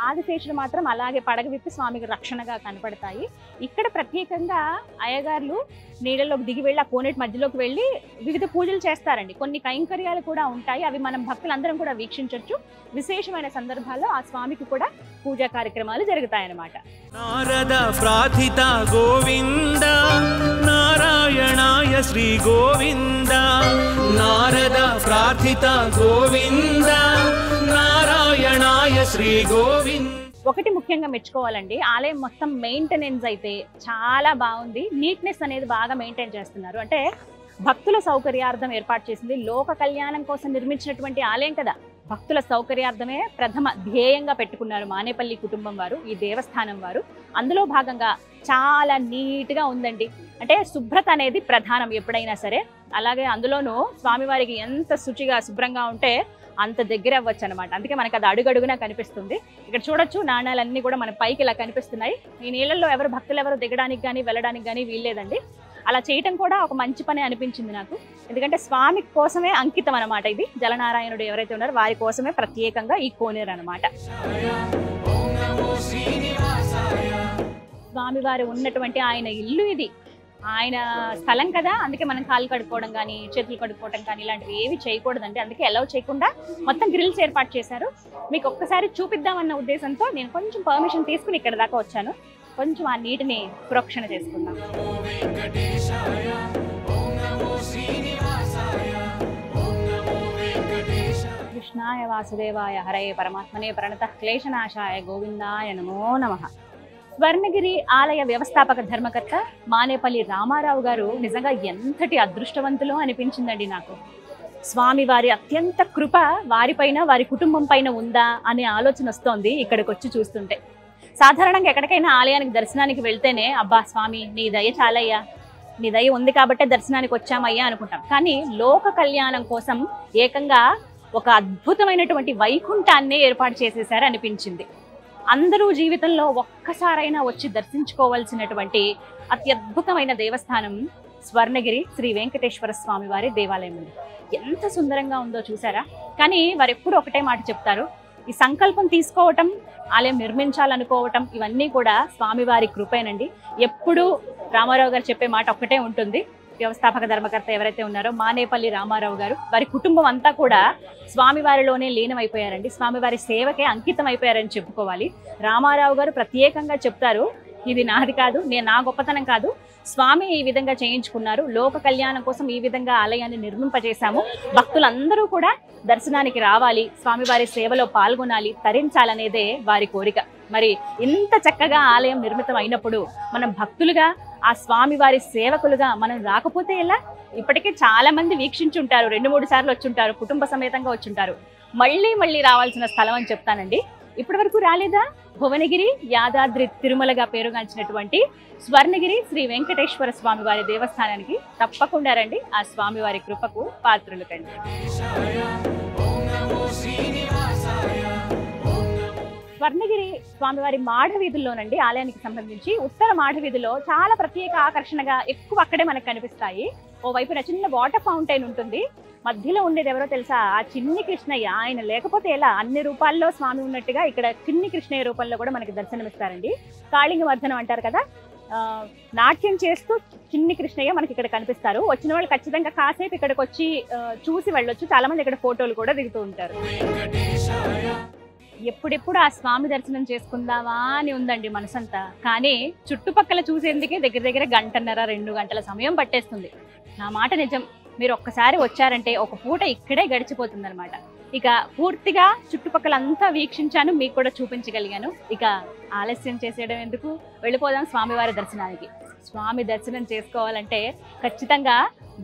A: ఆదిశేషుడు మాత్రం అలాగే పడగ విప్పి స్వామికి రక్షణగా కనపడతాయి. ఇక్కడ ప్రత్యేకంగా అయ్యగారులు నీళ్ళలోకి దిగి వెళ్ళి ఆ కోనేటి మధ్యలోకి వెళ్ళి వివిధ పూజలు చేస్తారండి. కొన్ని కైంకర్యాలు కూడా ఉంటాయి, అవి మనం భక్తులందరం కూడా వీక్షించవచ్చు. విశేషమైన సందర్భాల్లో ఆ స్వామికి కూడా పూజా కార్యక్రమాలు జరుగుతాయన్నమాట.
B: నారద ప్రార్థిత గోవింద నారాయణాయ శ్రీ గోవింద, నారద ప్రార్థిత గోవింద నారాయణాయ శ్రీ గోవింద.
A: ఒకటి ముఖ్యంగా మెచ్చుకోవాలండి, ఆలయం మొత్తం మెయింటెనెన్స్ అయితే చాలా బాగుంది. నీట్నెస్ అనేది బాగా మెయింటైన్ చేస్తున్నారు. అంటే భక్తుల సౌకర్యార్థం ఏర్పాటు చేసింది, లోక కళ్యాణం కోసం నిర్మించినటువంటి ఆలయం కదా. భక్తుల సౌకర్యార్థమే ప్రథమ ధ్యేయంగా పెట్టుకున్నారు మానేపల్లి కుటుంబం వారు, ఈ దేవస్థానం వారు. అందులో భాగంగా చాలా నీట్గా ఉందండి. అంటే శుభ్రత అనేది ప్రధానం ఎప్పుడైనా సరే. అలాగే అందులోనూ స్వామివారికి ఎంత శుచిగా శుభ్రంగా ఉంటే అంత దగ్గర అవ్వచ్చు అనమాట. అందుకే మనకు అది అడుగడుగునా కనిపిస్తుంది. ఇక్కడ చూడొచ్చు, నాణాలన్నీ కూడా మన పైకి ఇలా కనిపిస్తున్నాయి. ఈ నీళ్ళల్లో భక్తులు ఎవరు దిగడానికి కానీ వెళ్ళడానికి కానీ వీల్లేదండి. అలా చేయటం కూడా ఒక మంచి పని అనిపించింది నాకు. ఎందుకంటే స్వామి కోసమే అంకితం అనమాట ఇది. జలనారాయణుడు ఎవరైతే ఉన్నారో వారి కోసమే ప్రత్యేకంగా ఈ కోనేరు అనమాట. స్వామివారు ఉన్నటువంటి ఆయన ఇల్లు ఇది, ఆయన స్థలం కదా. అందుకే మనం కాళ్ళు కడుక్కోవడం కానీ చేతులు కడుక్కోవడం కానీ ఇలాంటివి ఏవి చేయకూడదండి. అందుకే అలౌ చేయకుండా మొత్తం గ్రిల్స్ ఏర్పాటు చేశారు. మీకు ఒక్కసారి చూపిద్దామన్న ఉద్దేశంతో నేను కొంచెం పర్మిషన్ తీసుకుని ఇక్కడ దాకా వచ్చాను. కొంచెం ఆ నీటిని ప్రోక్షణ చేసుకుందాం. కృష్ణాయ వాసుదేవాయ హరయే పరమాత్మనే ప్రణత క్లేశనాశాయ గోవిందాయ నమో నమః. స్వర్ణగిరి ఆలయ వ్యవస్థాపక ధర్మకర్త మానేపల్లి రామారావు గారు నిజంగా ఎంతటి అదృష్టవంతులో అనిపించిందండి నాకు. స్వామివారి అత్యంత కృప వారిపైన వారి కుటుంబం పైన ఉందా అనే ఆలోచన వస్తోంది ఇక్కడికి వచ్చి చూస్తుంటే. సాధారణంగా ఎక్కడికైనా ఆలయానికి దర్శనానికి వెళ్తేనే అబ్బా స్వామి నీ దయ చాలయ్యా, నీ దయ ఉంది కాబట్టే దర్శనానికి వచ్చామయ్యా అనుకుంటాం. కానీ లోక కళ్యాణం కోసం ఏకంగా ఒక అద్భుతమైనటువంటి వైకుంఠాన్నే ఏర్పాటు చేసేసారు అనిపించింది. అందరూ జీవితంలో ఒక్కసారైనా వచ్చి దర్శించుకోవాల్సినటువంటి అత్యద్భుతమైన దేవస్థానం స్వర్ణగిరి శ్రీ వెంకటేశ్వర స్వామి వారి దేవాలయం ఉంది. ఎంత సుందరంగా ఉందో చూసారా. కానీ వారు ఎప్పుడు ఒకటే మాట చెప్తారు, ఈ సంకల్పం తీసుకోవటం, ఆలయం నిర్మించాలనుకోవటం ఇవన్నీ కూడా స్వామివారి కృపేనండి. ఎప్పుడు రామారావు గారు చెప్పే మాట ఒక్కటే ఉంటుంది. వ్యవస్థాపక ధర్మకర్త ఎవరైతే ఉన్నారో మానేపల్లి రామారావు గారు, వారి కుటుంబం అంతా కూడా స్వామివారిలోనే లీనమైపోయారండి. స్వామివారి సేవకే అంకితం అయిపోయారని చెప్పుకోవాలి. రామారావు గారు ప్రత్యేకంగా చెప్తారు, ఇది నాది కాదు, నా గొప్పతనం కాదు, స్వామి ఈ విధంగా చేయించుకున్నారు, లోక కళ్యాణం కోసం ఈ విధంగా ఆలయాన్ని నిర్మింపజేశాము, భక్తులందరూ కూడా దర్శనానికి రావాలి, స్వామివారి సేవలో పాల్గొనాలి, తరించాలనేదే వారి కోరిక. మరి ఇంత చక్కగా ఆలయం నిర్మితం అయినప్పుడు మనం భక్తులుగా, ఆ స్వామివారి సేవకులుగా మనం రాకపోతే ఎలా? ఇప్పటికే చాలా మంది వీక్షించుంటారు, 2-3 సార్లు వచ్చుంటారు, కుటుంబ సమేతంగా వచ్చుంటారు. మళ్ళీ రావాల్సిన స్థలం అని చెప్తానండి. ఇప్పటి వరకు రాలేదా? భువనగిరి, యాదాద్రి, తిరుమలగా పేరుగాంచినటువంటి స్వర్ణగిరి శ్రీ వెంకటేశ్వర స్వామి వారి దేవస్థానానికి తప్పకుండా రండి. ఆ స్వామివారి కృపకు పాత్రులు కండి. స్వర్ణగిరి స్వామివారి మాఢ వీధుల్లోనండి ఆలయానికి సంబంధించి ఉత్తర మాఢ వీధిలో చాలా ప్రత్యేక ఆకర్షణగా ఎక్కువ అక్కడే మనకు కనిపిస్తాయి. ఓ వైపున చిన్న వాటర్ ఫౌంటైన్ ఉంటుంది. మధ్యలో ఉండేది ఎవరో తెలుసా? ఆ చిన్ని కృష్ణయ్య. ఆయన లేకపోతే ఎలా? అన్ని రూపాల్లో స్వామి ఉన్నట్టుగా ఇక్కడ చిన్ని కృష్ణయ్య రూపంలో కూడా మనకి దర్శనమిస్తారండి. కాళింగ వర్ధనం అంటారు కదా, నాట్యం చేస్తూ చిన్ని కృష్ణయ్య మనకి ఇక్కడ కనిపిస్తారు. వచ్చిన వాళ్ళు ఖచ్చితంగా కాసేపు ఇక్కడికి వచ్చి చూసి వెళ్ళొచ్చు. చాలా మంది ఇక్కడ ఫోటోలు కూడా దిగుతూ ఉంటారు. ఎప్పుడెప్పుడు ఆ స్వామి దర్శనం చేసుకుందామా అని ఉందండి మనసంతా. కానీ చుట్టుపక్కల చూసేందుకే దగ్గర 1.5-2 గంటల సమయం పట్టేస్తుంది. నా మాట నిజం. మీరు ఒక్కసారి వచ్చారంటే ఒక పూట ఇక్కడే గడిచిపోతుంది అనమాట. ఇక పూర్తిగా చుట్టుపక్కల అంతా వీక్షించాను, మీకు కూడా చూపించగలిగాను. ఇక ఆలస్యం చేసేయడం ఎందుకు, వెళ్ళిపోదాం స్వామివారి దర్శనానికి. స్వామి దర్శనం చేసుకోవాలంటే ఖచ్చితంగా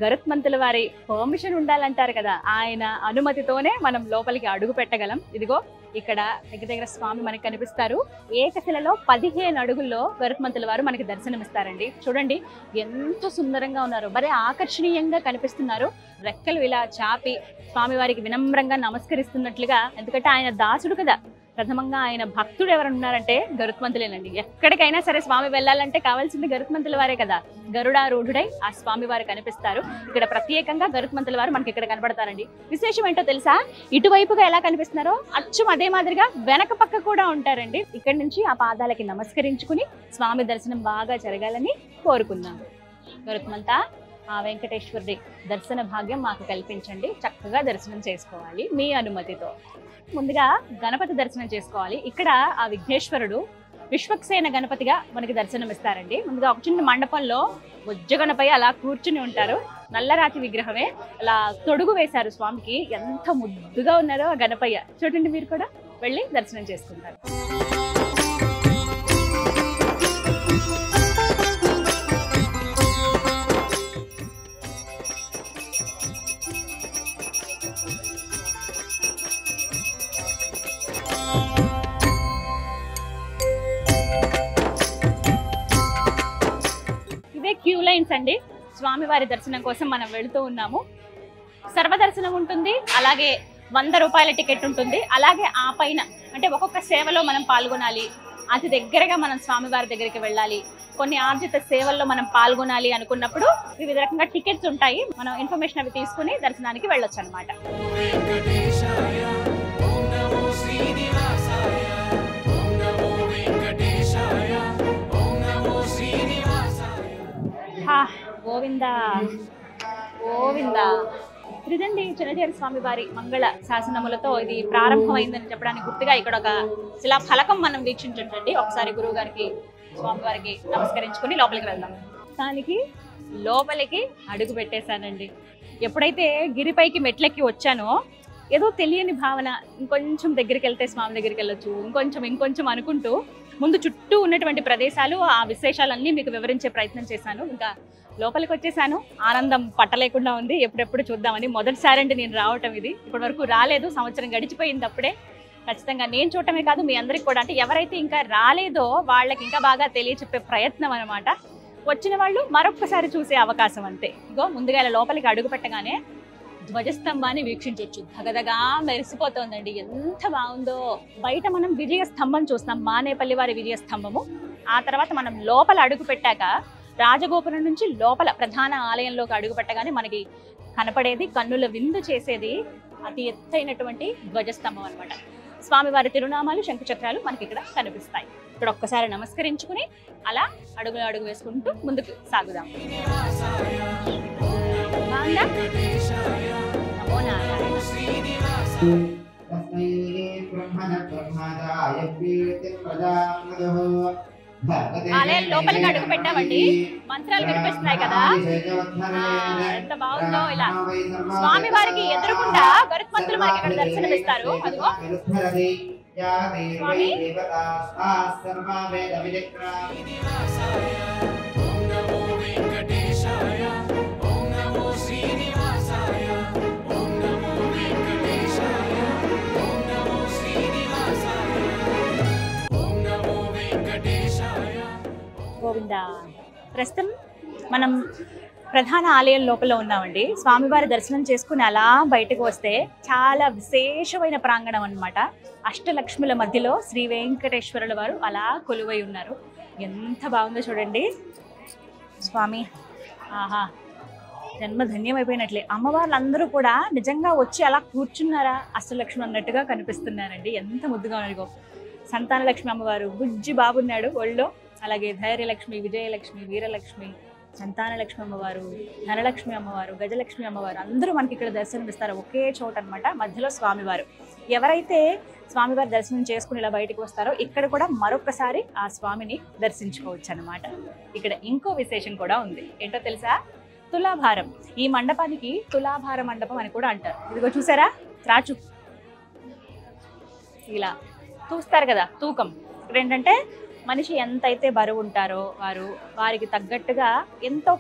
A: గరుత్మంతుల వారి పర్మిషన్ ఉండాలంటారు కదా, ఆయన అనుమతితోనే మనం లోపలికి అడుగు పెట్టగలం. ఇదిగో ఇక్కడ దగ్గర స్వామి మనకి కనిపిస్తారు. ఏకశిలలో 15 అడుగుల్లో గరుత్మంతుల వారు మనకి దర్శనమిస్తారండి. చూడండి ఎంత సుందరంగా ఉన్నారు, భలే ఆకర్షణీయంగా కనిపిస్తున్నారు. రెక్కలు ఇలా చాపి స్వామివారికి వినమ్రంగా నమస్కరిస్తున్నట్లుగా. ఎందుకంటే ఆయన దాసుడు కదా, ప్రథమంగా ఆయన భక్తుడు ఎవరు ఉన్నారంటే గరుత్మంతులేనండి. ఎక్కడికైనా సరే స్వామి వెళ్ళాలంటే కావాల్సింది గరుత్మంతుల వారే కదా. గరుడారూఢుడై ఆ స్వామి వారు కనిపిస్తారు. ఇక్కడ ప్రత్యేకంగా గరుత్మంతుల వారు మనకి ఇక్కడ కనబడతారండి. విశేషం ఏంటో తెలుసా? ఇటువైపుగా ఎలా కనిపిస్తున్నారో అచ్చం అదే మాదిరిగా వెనక పక్క కూడా ఉంటారండి. ఇక్కడి నుంచి ఆ పాదాలకి నమస్కరించుకుని స్వామి దర్శనం బాగా జరగాలని కోరుకుందాం. గరుత్మంత, ఆ వెంకటేశ్వరుడి దర్శన భాగ్యం మాకు కల్పించండి. చక్కగా దర్శనం చేసుకోవాలి మీ అనుమతితో. ముందుగా గణపతి దర్శనం చేసుకోవాలి. ఇక్కడ ఆ విఘ్నేశ్వరుడు విశ్వక్సేన గణపతిగా మనకి దర్శనం ఇస్తారండి. ముందుగా ఒక చిన్న మండపంలో బొజ్జ గణపయ్య అలా కూర్చుని ఉంటారు. నల్లరాతి విగ్రహమే, అలా తొడుగు వేశారు స్వామికి. ఎంత ముద్దుగా ఉన్నారో ఆ గణపయ్య. చూడండి, మీరు కూడా వెళ్ళి దర్శనం చేసుకుంటారు. క్యూ లైన్స్ అండి. స్వామివారి దర్శనం కోసం మనం వెళుతూ ఉన్నాము. సర్వదర్శనం ఉంటుంది, అలాగే 100 రూపాయల టికెట్ ఉంటుంది. అలాగే ఆ పైన అంటే ఒక్కొక్క సేవలో మనం పాల్గొనాలి, అతి దగ్గరగా మనం స్వామివారి దగ్గరికి వెళ్ళాలి, కొన్ని ఆర్జిత సేవల్లో మనం పాల్గొనాలి అనుకున్నప్పుడు వివిధ రకంగా టికెట్స్ ఉంటాయి. మనం ఇన్ఫర్మేషన్ అవి తీసుకుని దర్శనానికి వెళ్ళొచ్చు అనమాట. గోవిందా గోవిందా. ఇదండి చిన్నజీర స్వామి వారి మంగళ శాసనములతో ఇది ప్రారంభమైందని చెప్పడానికి గుర్తుగా ఇక్కడ ఒక శిలా ఫలకం మనం వీక్షించండి. ఒకసారి గురువు గారికి స్వామివారికి నమస్కరించుకుని లోపలికి వెళ్దాం. దానికి లోపలికి అడుగు పెట్టేశానండి. ఎప్పుడైతే గిరిపైకి మెట్లెక్కి వచ్చానో ఏదో తెలియని భావన, ఇంకొంచెం దగ్గరికి వెళ్తే స్వామి దగ్గరికి వెళ్ళొచ్చు, ఇంకొంచెం అనుకుంటూ ముందు చుట్టూ ఉన్నటువంటి ప్రదేశాలు, ఆ విశేషాలన్నీ మీకు వివరించే ప్రయత్నం చేశాను. ఇంకా లోపలికి వచ్చేసాను. ఆనందం పట్టలేకుండా ఉంది. ఎప్పుడెప్పుడు చూద్దామని. మొదటిసారి అండి నేను రావటం. ఇది ఇప్పటి వరకు రాలేదు. సంవత్సరం గడిచిపోయింది అప్పుడే. ఖచ్చితంగా నేను చూడటమే కాదు, మీ అందరికి కూడా, అంటే ఎవరైతే ఇంకా రాలేదో వాళ్ళకి ఇంకా బాగా తెలియచెప్పే ప్రయత్నం అనమాట. వచ్చిన వాళ్ళు మరొక్కసారి చూసే అవకాశం అంతే. ఇగో ముందుగా ఇలా లోపలికి అడుగు పెట్టగానే ధ్వజస్తంభాన్ని వీక్షించవచ్చు. దగదగా మెరిసిపోతోందండి. ఎంత బాగుందో. బయట మనం విజయ స్తంభం చూస్తాం, మానేపల్లి వారి విజయ స్తంభము. ఆ తర్వాత మనం లోపల అడుగు పెట్టాక రాజగోపురం నుంచి లోపల ప్రధాన ఆలయంలోకి అడుగు పెట్టగానే మనకి కనపడేది, కన్నుల విందు చేసేది అతి ఎత్తైనటువంటి ధ్వజస్తంభం అనమాట. స్వామివారి తిరునామాలు, శంఖచక్రాలు మనకి ఇక్కడ కనిపిస్తాయి. ఇక్కడ ఒక్కసారి నమస్కరించుకుని అలా అడుగు వేసుకుంటూ ముందుకు సాగుదాం. ఆలయం లోపలికి అడుగు పెట్టామండి. మంత్రాలు వినిపిస్తున్నాయి కదా, ఎంత బాగుందో. ఇలా స్వామి వారికి ఎదురుకుండా గరుత్మంతులు మనకి ఇక్కడ దర్శనమిస్తారు. అదిగో స్వామి. గోవిందా. ప్రస్తుతం మనం ప్రధాన ఆలయం లోపల ఉన్నామండి. స్వామివారి దర్శనం చేసుకుని అలా బయటకు వస్తే చాలా విశేషమైన ప్రాంగణం అన్నమాట. అష్టలక్ష్ముల మధ్యలో శ్రీ వెంకటేశ్వరుల వారు అలా కొలువై ఉన్నారు. ఎంత బాగుందో చూడండి. స్వామి, ఆహా, జన్మ ధన్యమైపోయినట్లే. అమ్మవార్లందరూ కూడా నిజంగా వచ్చి అలా కూర్చున్నారా అష్టలక్ష్మి అన్నట్టుగా కనిపిస్తున్నారండి. ఎంత ముద్దుగా ఉన్నారు. సంతాన లక్ష్మి అమ్మవారు, బుజ్జి బాబున్నాడు ఒళ్ళో. అలాగే ధైర్యలక్ష్మి, విజయలక్ష్మి, వీరలక్ష్మి, సంతాన లక్ష్మి అమ్మవారు, ధనలక్ష్మి అమ్మవారు, గజలక్ష్మి అమ్మవారు అందరూ మనకి ఇక్కడ దర్శనమిస్తారు ఒకే చోట అనమాట. మధ్యలో స్వామివారు. ఎవరైతే స్వామివారి దర్శనం చేసుకుని ఇలా బయటకు వస్తారో ఇక్కడ కూడా మరొకసారి ఆ స్వామిని దర్శించుకోవచ్చు అనమాట. ఇక్కడ ఇంకో విశేషం కూడా ఉంది. ఏంటో తెలుసా? తులాభారం. ఈ మండపానికి తులాభార మండపం అని కూడా అంటారు. ఇదిగో చూసారా, త్రాచు ఇలా చూస్తారు కదా, తూకం. ఇక్కడ ఏంటంటే మనిషి ఎంతైతే బరువు ఉంటారో వారికి తగ్గట్టుగా ఎంతో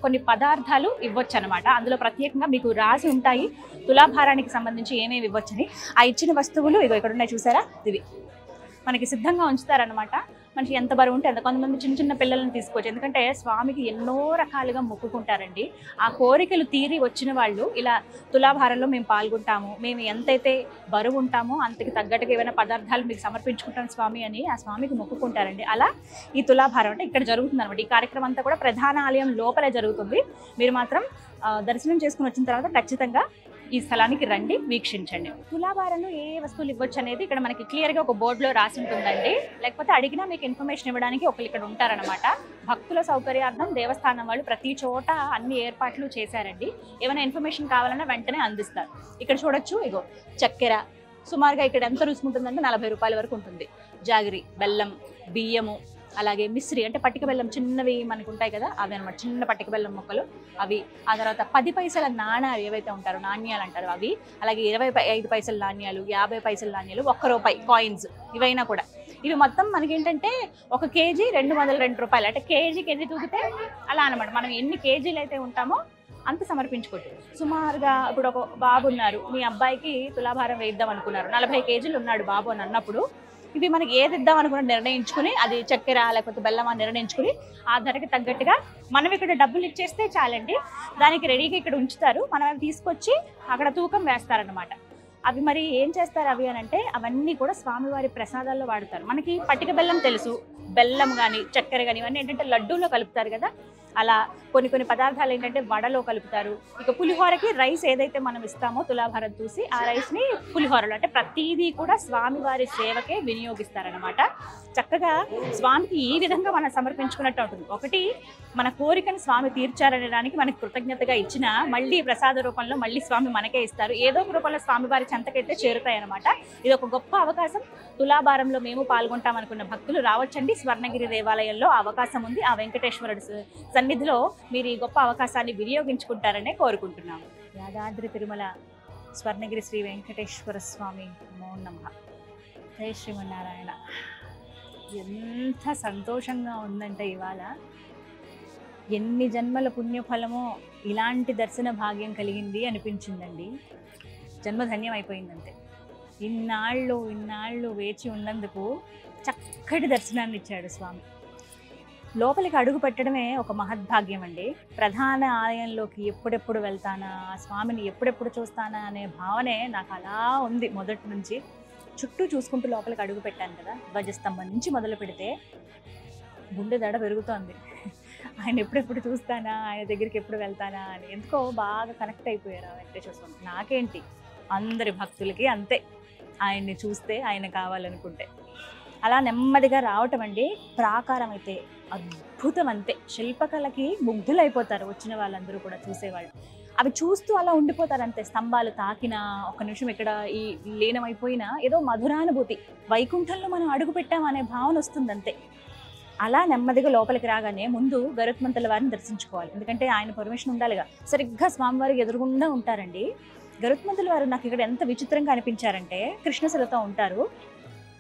A: కొన్ని పదార్థాలు ఇవ్వచ్చు అనమాట. అందులో ప్రత్యేకంగా మీకు రాసి ఉంటాయి తులాభారానికి సంబంధించి ఏమేమి ఇవ్వచ్చని. ఆ ఇచ్చిన వస్తువులు ఇగో ఇక్కడ ఉన్నాయి చూసారా, ఇవి మనకి సిద్ధంగా ఉంచుతారనమాట. మనిషి ఎంత బరువు ఉంటే అంత. కొంతమంది చిన్న చిన్న పిల్లల్ని తీసుకోవచ్చు, ఎందుకంటే స్వామికి ఎన్నో రకాలుగా మొక్కుకుంటారండి. ఆ కోరికలు తీరి వచ్చిన వాళ్ళు ఇలా తులాభారంలో మేము పాల్గొంటాము, మేము ఎంతైతే బరువు ఉంటామో అంతకి తగ్గట్టుగా ఏమైనా పదార్థాలు మీకు సమర్పించుకుంటాం స్వామి అని ఆ స్వామికి మొక్కుకుంటారండి. అలా ఈ తులాభారం అంటే ఇక్కడ జరుగుతుంది అనమాట. ఈ కార్యక్రమం అంతా కూడా ప్రధాన ఆలయం లోపలే జరుగుతుంది. మీరు మాత్రం దర్శనం చేసుకుని వచ్చిన తర్వాత ఖచ్చితంగా ఈ స్థలానికి రండి, వీక్షించండి. తులాభారంలో ఏ వస్తువులు ఇవ్వచ్చు అనేది ఇక్కడ మనకి క్లియర్గా ఒక బోర్డులో రాసి ఉంటుందండి. లేకపోతే అడిగినా మీకు ఇన్ఫర్మేషన్ ఇవ్వడానికి ఒకరు ఇక్కడ ఉంటారనమాట. భక్తుల సౌకర్యార్థం దేవస్థానం వాళ్ళు ప్రతి చోట అన్ని ఏర్పాట్లు చేశారండి. ఏమైనా ఇన్ఫర్మేషన్ కావాలన్నా వెంటనే అందిస్తారు. ఇక్కడ చూడొచ్చు, ఇగో చక్కెర సుమారుగా ఇక్కడ ఎంత రుచి ఉంటుందంటే 40 రూపాయల వరకు ఉంటుంది. జాగిరి, బెల్లం, బియ్యము, అలాగే మిశ్రి అంటే పట్టిక బెల్లం చిన్నవి మనకు ఉంటాయి కదా, అవి అనమాట, చిన్న పట్టిక బెల్లం మొక్కలు అవి. ఆ తర్వాత 10 పైసల నాణ్యాలు ఏవైతే ఉంటారో, నాణ్యాలు అంటారు అవి. అలాగే 25 పైసల నాణ్యాలు, 50 పైసల నాణ్యాలు, 1 రూపాయి కాయిన్స్, ఇవైనా కూడా. ఇవి మొత్తం మనకేంటంటే 1 కేజీ 202 రూపాయలు. అంటే కేజీ తూగితే అలా అనమాట. మనం ఎన్ని కేజీలు అయితే ఉంటామో అంత సమర్పించుకోవచ్చు. సుమారుగా ఇప్పుడు ఒక బాబు ఉన్నారు, మీ అబ్బాయికి తులాభారం వేద్దాం అనుకున్నారు, 40 కేజీలు ఉన్నాడు బాబు అని అన్నప్పుడు ఇవి మనకి ఏది ఇద్దాం అనుకున్న నిర్ణయించుకుని, అది చక్కెర లేకపోతే బెల్లమా నిర్ణయించుకుని ఆ ధరకి తగ్గట్టుగా మనం ఇక్కడ డబ్బులు ఇచ్చేస్తే చాలండి. దానికి రెడీగా ఇక్కడ ఉంచుతారు, మనం అవి తీసుకొచ్చి అక్కడ తూకం వేస్తారనమాట. అవి మరి ఏం చేస్తారు అవి అని అంటే, అవన్నీ కూడా స్వామివారి ప్రసాదాల్లో వాడతారు. మనకి పట్టిక బెల్లం తెలుసు, బెల్లం కానీ చక్కెర కానీ ఇవన్నీ ఏంటంటే లడ్డూలో కలుపుతారు కదా, అలా కొన్ని పదార్థాలు ఏంటంటే వడలో కలుపుతారు. ఇక పులిహోరకి రైస్ ఏదైతే మనం ఇస్తామో తులాభారం చూసి ఆ రైస్ని పులిహోరలో, అంటే ప్రతిదీ కూడా స్వామివారి సేవకే వినియోగిస్తారనమాట. చక్కగా స్వామికి ఈ విధంగా మనం సమర్పించుకున్నట్టు ఉంటుంది. ఒకటి మన కోరికను స్వామి తీర్చారనడానికి మనకి కృతజ్ఞతగా ఇచ్చిన మళ్ళీ ప్రసాద రూపంలో మళ్ళీ స్వామి మనకే ఇస్తారు. ఏదో ఒక రూపంలో స్వామివారి చెంతకైతే చేరుతాయి అనమాట. ఇది ఒక గొప్ప అవకాశం. తులాభారంలో మేము పాల్గొంటాం అనుకున్న భక్తులు రావచ్చండి. స్వర్ణగిరి దేవాలయంలో అవకాశం ఉంది. ఆ వెంకటేశ్వరుడు సన్నిధిలో మీరు ఈ గొప్ప అవకాశాన్ని వినియోగించుకుంటారనే కోరుకుంటున్నాము. యాదాద్రి తిరుమల స్వర్ణగిరి శ్రీ వెంకటేశ్వర స్వామి నమో నమః. జై శ్రీమన్నారాయణ. ఎంత సంతోషంగా ఉందంటే ఇవాళ, ఎన్ని జన్మల పుణ్యఫలమో ఇలాంటి దర్శన భాగ్యం కలిగింది అనిపించిందండి. జన్మధన్యం అయిపోయిందంతే. ఇన్నాళ్ళు వేచి ఉన్నందుకు చక్కటి దర్శనాన్ని ఇచ్చాడు స్వామి. లోపలికి అడుగు పెట్టడమే ఒక మహద్భాగ్యం అండి. ప్రధాన ఆలయంలోకి ఎప్పుడెప్పుడు వెళ్తానా, ఆ స్వామిని ఎప్పుడెప్పుడు చూస్తానా అనే భావనే నాకు అలా ఉంది మొదటి నుంచి. చుట్టూ చూసుకుంటూ లోపలికి అడుగు పెట్టాను కదా, ధ్వజస్తంభం నుంచి మొదలు పెడితే గుండె దడ పెరుగుతోంది. ఆయన ఎప్పుడెప్పుడు చూస్తానా, ఆయన దగ్గరికి ఎప్పుడు వెళ్తానా అని ఎందుకో బాగా కనెక్ట్ అయిపోయారు ఆ వెంకటేశ్వర స్వామి. నాకేంటి, అందరి భక్తులకి అంతే, ఆయన్ని చూస్తే ఆయన కావాలనుకుంటే. అలా నెమ్మదిగా రావటం అండి. ప్రాకారం అయితే అద్భుతం, అంతే. శిల్పకళకి ముగ్ధులైపోతారు వచ్చిన వాళ్ళందరూ కూడా, చూసేవాళ్ళు. అవి చూస్తూ అలా ఉండిపోతారు అంతే. స్తంభాలు తాకినా, ఒక నిమిషం ఇక్కడ ఈ లీనమైపోయినా ఏదో మధురానుభూతి, వైకుంఠంలో మనం అడుగు పెట్టామనే భావన వస్తుంది అంతే. అలా నెమ్మదిగా లోపలికి రాగానే ముందు గరుత్మంతుల వారిని దర్శించుకోవాలి, ఎందుకంటే ఆయన పర్మిషన్ ఉండాలిగా. సరిగ్గా స్వామివారికి ఎదురుగుండా ఉంటారండి గరుత్మంతుల వారు. నాకు ఇక్కడ ఎంత విచిత్రంగా అనిపించారంటే, కృష్ణశిలతో ఉంటారు.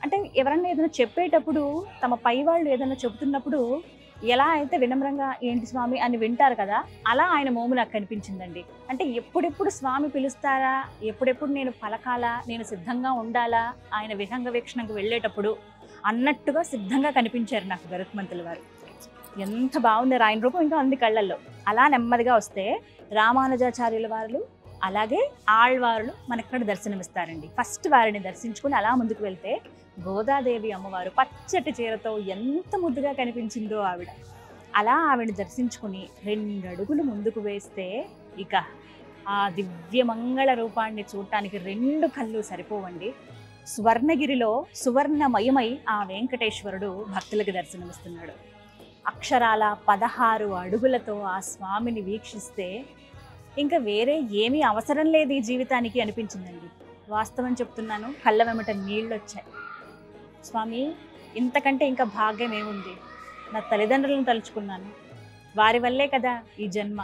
A: అంటే ఎవరన్నా ఏదైనా చెప్పేటప్పుడు, తమ పై వాళ్ళు ఏదైనా చెబుతున్నప్పుడు ఎలా అయితే వినమ్రంగా ఏంటి స్వామి అని వింటారు కదా, అలా ఆయన మోము నాకు కనిపించిందండి. అంటే ఎప్పుడెప్పుడు స్వామి పిలుస్తారా, ఎప్పుడెప్పుడు నేను పలకాలా, నేను సిద్ధంగా ఉండాలా ఆయన విహంగ వీక్షణకు వెళ్ళేటప్పుడు అన్నట్టుగా సిద్ధంగా కనిపించారు నాకు గరుత్మంతుల వారు. ఎంత బాగుంది ఆయన రూపం, ఇంకా ఉంది కళ్ళల్లో. అలా నెమ్మదిగా వస్తే రామానుజాచార్యుల వారు అలాగే ఆళ్వారులు మనక్కడ దర్శనమిస్తారండి. ఫస్ట్ వారిని దర్శించుకుని అలా ముందుకు వెళ్తే గోదాదేవి అమ్మవారు పచ్చటి చీరతో ఎంత ముద్దుగా కనిపించిందో ఆవిడ. అలా ఆవిడ దర్శించుకుని 2 అడుగులు ముందుకు వేస్తే ఇక ఆ దివ్యమంగళ రూపాన్ని చూడటానికి 2 కళ్ళు సరిపోవండి. స్వర్ణగిరిలో సువర్ణమయమై ఆ వెంకటేశ్వరుడు భక్తులకు దర్శనమిస్తున్నాడు. అక్షరాల 16 అడుగులతో ఆ స్వామిని వీక్షిస్తే ఇంకా వేరే ఏమీ అవసరం లేదు ఈ జీవితానికి అనిపించిందండి. వాస్తవం చెప్తున్నాను, కళ్ళ వెంబట నీళ్ళు వచ్చాయి. స్వామి, ఇంతకంటే ఇంకా భాగ్యం ఏముంది? నా తల్లిదండ్రులను తలుచుకున్నాను, వారి వల్లే కదా ఈ జన్మ,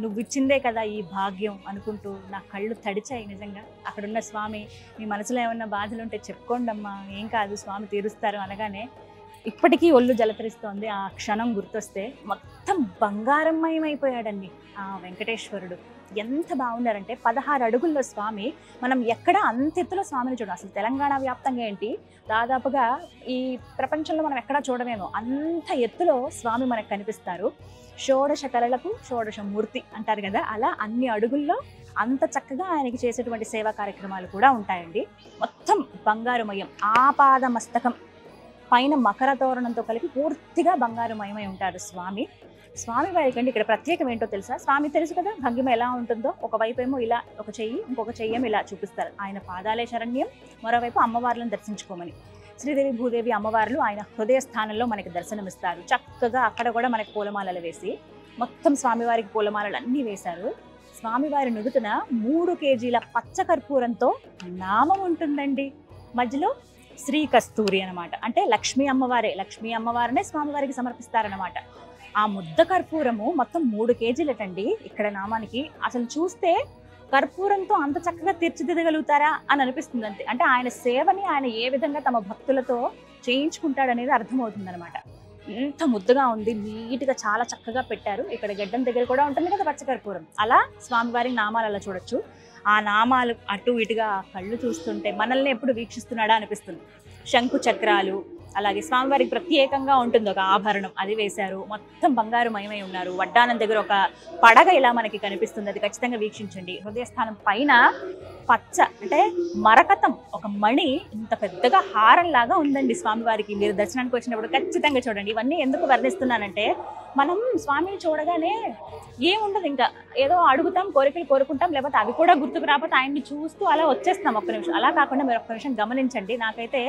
A: నువ్విచ్చిందే కదా ఈ భాగ్యం అనుకుంటూ నా కళ్ళు తడిచాయి నిజంగా. అక్కడున్న స్వామి, మీ మనసులో ఏమన్నా బాధలుంటే చెప్పుకోండమ్మా, ఏం కాదు స్వామి తీరుస్తారు అనగానే ఇప్పటికీ ఒళ్ళు జలతరిస్తోంది. ఆ క్షణం గుర్తొస్తే మొత్తం బంగారమయమైపోయాడండి ఆ వెంకటేశ్వరుడు. ఎంత బాగున్నారంటే 16 అడుగుల్లో స్వామి. మనం ఎక్కడ అంత ఎత్తులో స్వామిని చూడం. అసలు తెలంగాణ వ్యాప్తంగా ఏంటి, దాదాపుగా ఈ ప్రపంచంలో మనం ఎక్కడా చూడమేమో అంత ఎత్తులో స్వామి మనకు కనిపిస్తారు. షోడశ కళలకు షోడశ మూర్తి అంటారు కదా, అలా అన్ని అడుగుల్లో అంత చక్కగా ఆయనకి చేసేటువంటి సేవా కార్యక్రమాలు కూడా ఉంటాయండి. మొత్తం బంగారుమయం, ఆపాద మస్తకం పైన మకర తోరణంతో కలిపి పూర్తిగా బంగారుమయమై ఉంటారు స్వామి. స్వామి వారికి అండి ఇక్కడ ప్రత్యేకం ఏంటో తెలుసా? స్వామి తెలుసు కదా భంగిమ ఎలా ఉంటుందో. ఒకవైపు ఏమో ఇలా ఒక చెయ్యి, ఇంకొక చెయ్యేమో ఇలా చూపిస్తారు. ఆయన పాదాలే శరణ్యం, మరోవైపు అమ్మవార్లను దర్శించుకోమని. శ్రీదేవి భూదేవి అమ్మవార్లు ఆయన హృదయ స్థానంలో మనకి దర్శనమిస్తారు. చక్కగా అక్కడ కూడా మనకి పూలమాలలు వేసి, మొత్తం స్వామివారికి పూలమాలలు అన్నీ వేశారు. స్వామివారి నుదుటిన 3 కేజీల పచ్చ కర్పూరంతో నామం ఉంటుందండి. మధ్యలో శ్రీ కస్తూరి అనమాట, అంటే లక్ష్మీ అమ్మవారినే స్వామివారికి సమర్పిస్తారనమాట. ఆ ముద్ద కర్పూరము మొత్తం 3 కేజీలటండి ఇక్కడ నామానికి. అసలు చూస్తే కర్పూరంతో అంత చక్కగా తీర్చిదిద్దగలుగుతారా అని అనిపిస్తుంది. అంతే, అంటే ఆయన సేవని ఆయన ఏ విధంగా తమ భక్తులతో చేయించుకుంటాడనేది అర్థమవుతుంది అనమాట. ఎంత ముద్దగా ఉంది, నీట్గా చాలా చక్కగా పెట్టారు. ఇక్కడ గడ్డం దగ్గర కూడా ఉంటుంది కదా పచ్చకర్పూరం. అలా స్వామివారి నామాలు అలా చూడొచ్చు. ఆ నామాలు అటు ఇటుగా కళ్ళు చూస్తుంటే మనల్ని ఎప్పుడు వీక్షిస్తున్నాడా అనిపిస్తుంది. శంకు చక్రాలు, అలాగే స్వామివారికి ప్రత్యేకంగా ఉంటుంది ఒక ఆభరణం, అది వేశారు. మొత్తం బంగారు మయమై ఉన్నారు. వడ్డానం దగ్గర ఒక పడగ ఇలా మనకి కనిపిస్తుంది, అది ఖచ్చితంగా వీక్షించండి. హృదయస్థానం పైన పచ్చ అంటే మరకతం, ఒక మణి ఇంత పెద్దగా హారం లాగా ఉందండి స్వామివారికి. మీరు దర్శనానికి వచ్చినప్పుడు ఖచ్చితంగా చూడండి. ఇవన్నీ ఎందుకు వర్ణిస్తున్నానంటే, మనం స్వామిని చూడగానే ఏముండదు, ఇంకా ఏదో అడుగుతాం, కోరికలు కోరుకుంటాం, లేకపోతే అవి కూడా గుర్తుకు రాకపోతే ఆయన్ని చూస్తూ అలా వచ్చేస్తాం ఒక్క నిమిషం. అలా కాకుండా మీరు ఒక్క నిమిషం గమనించండి. నాకైతే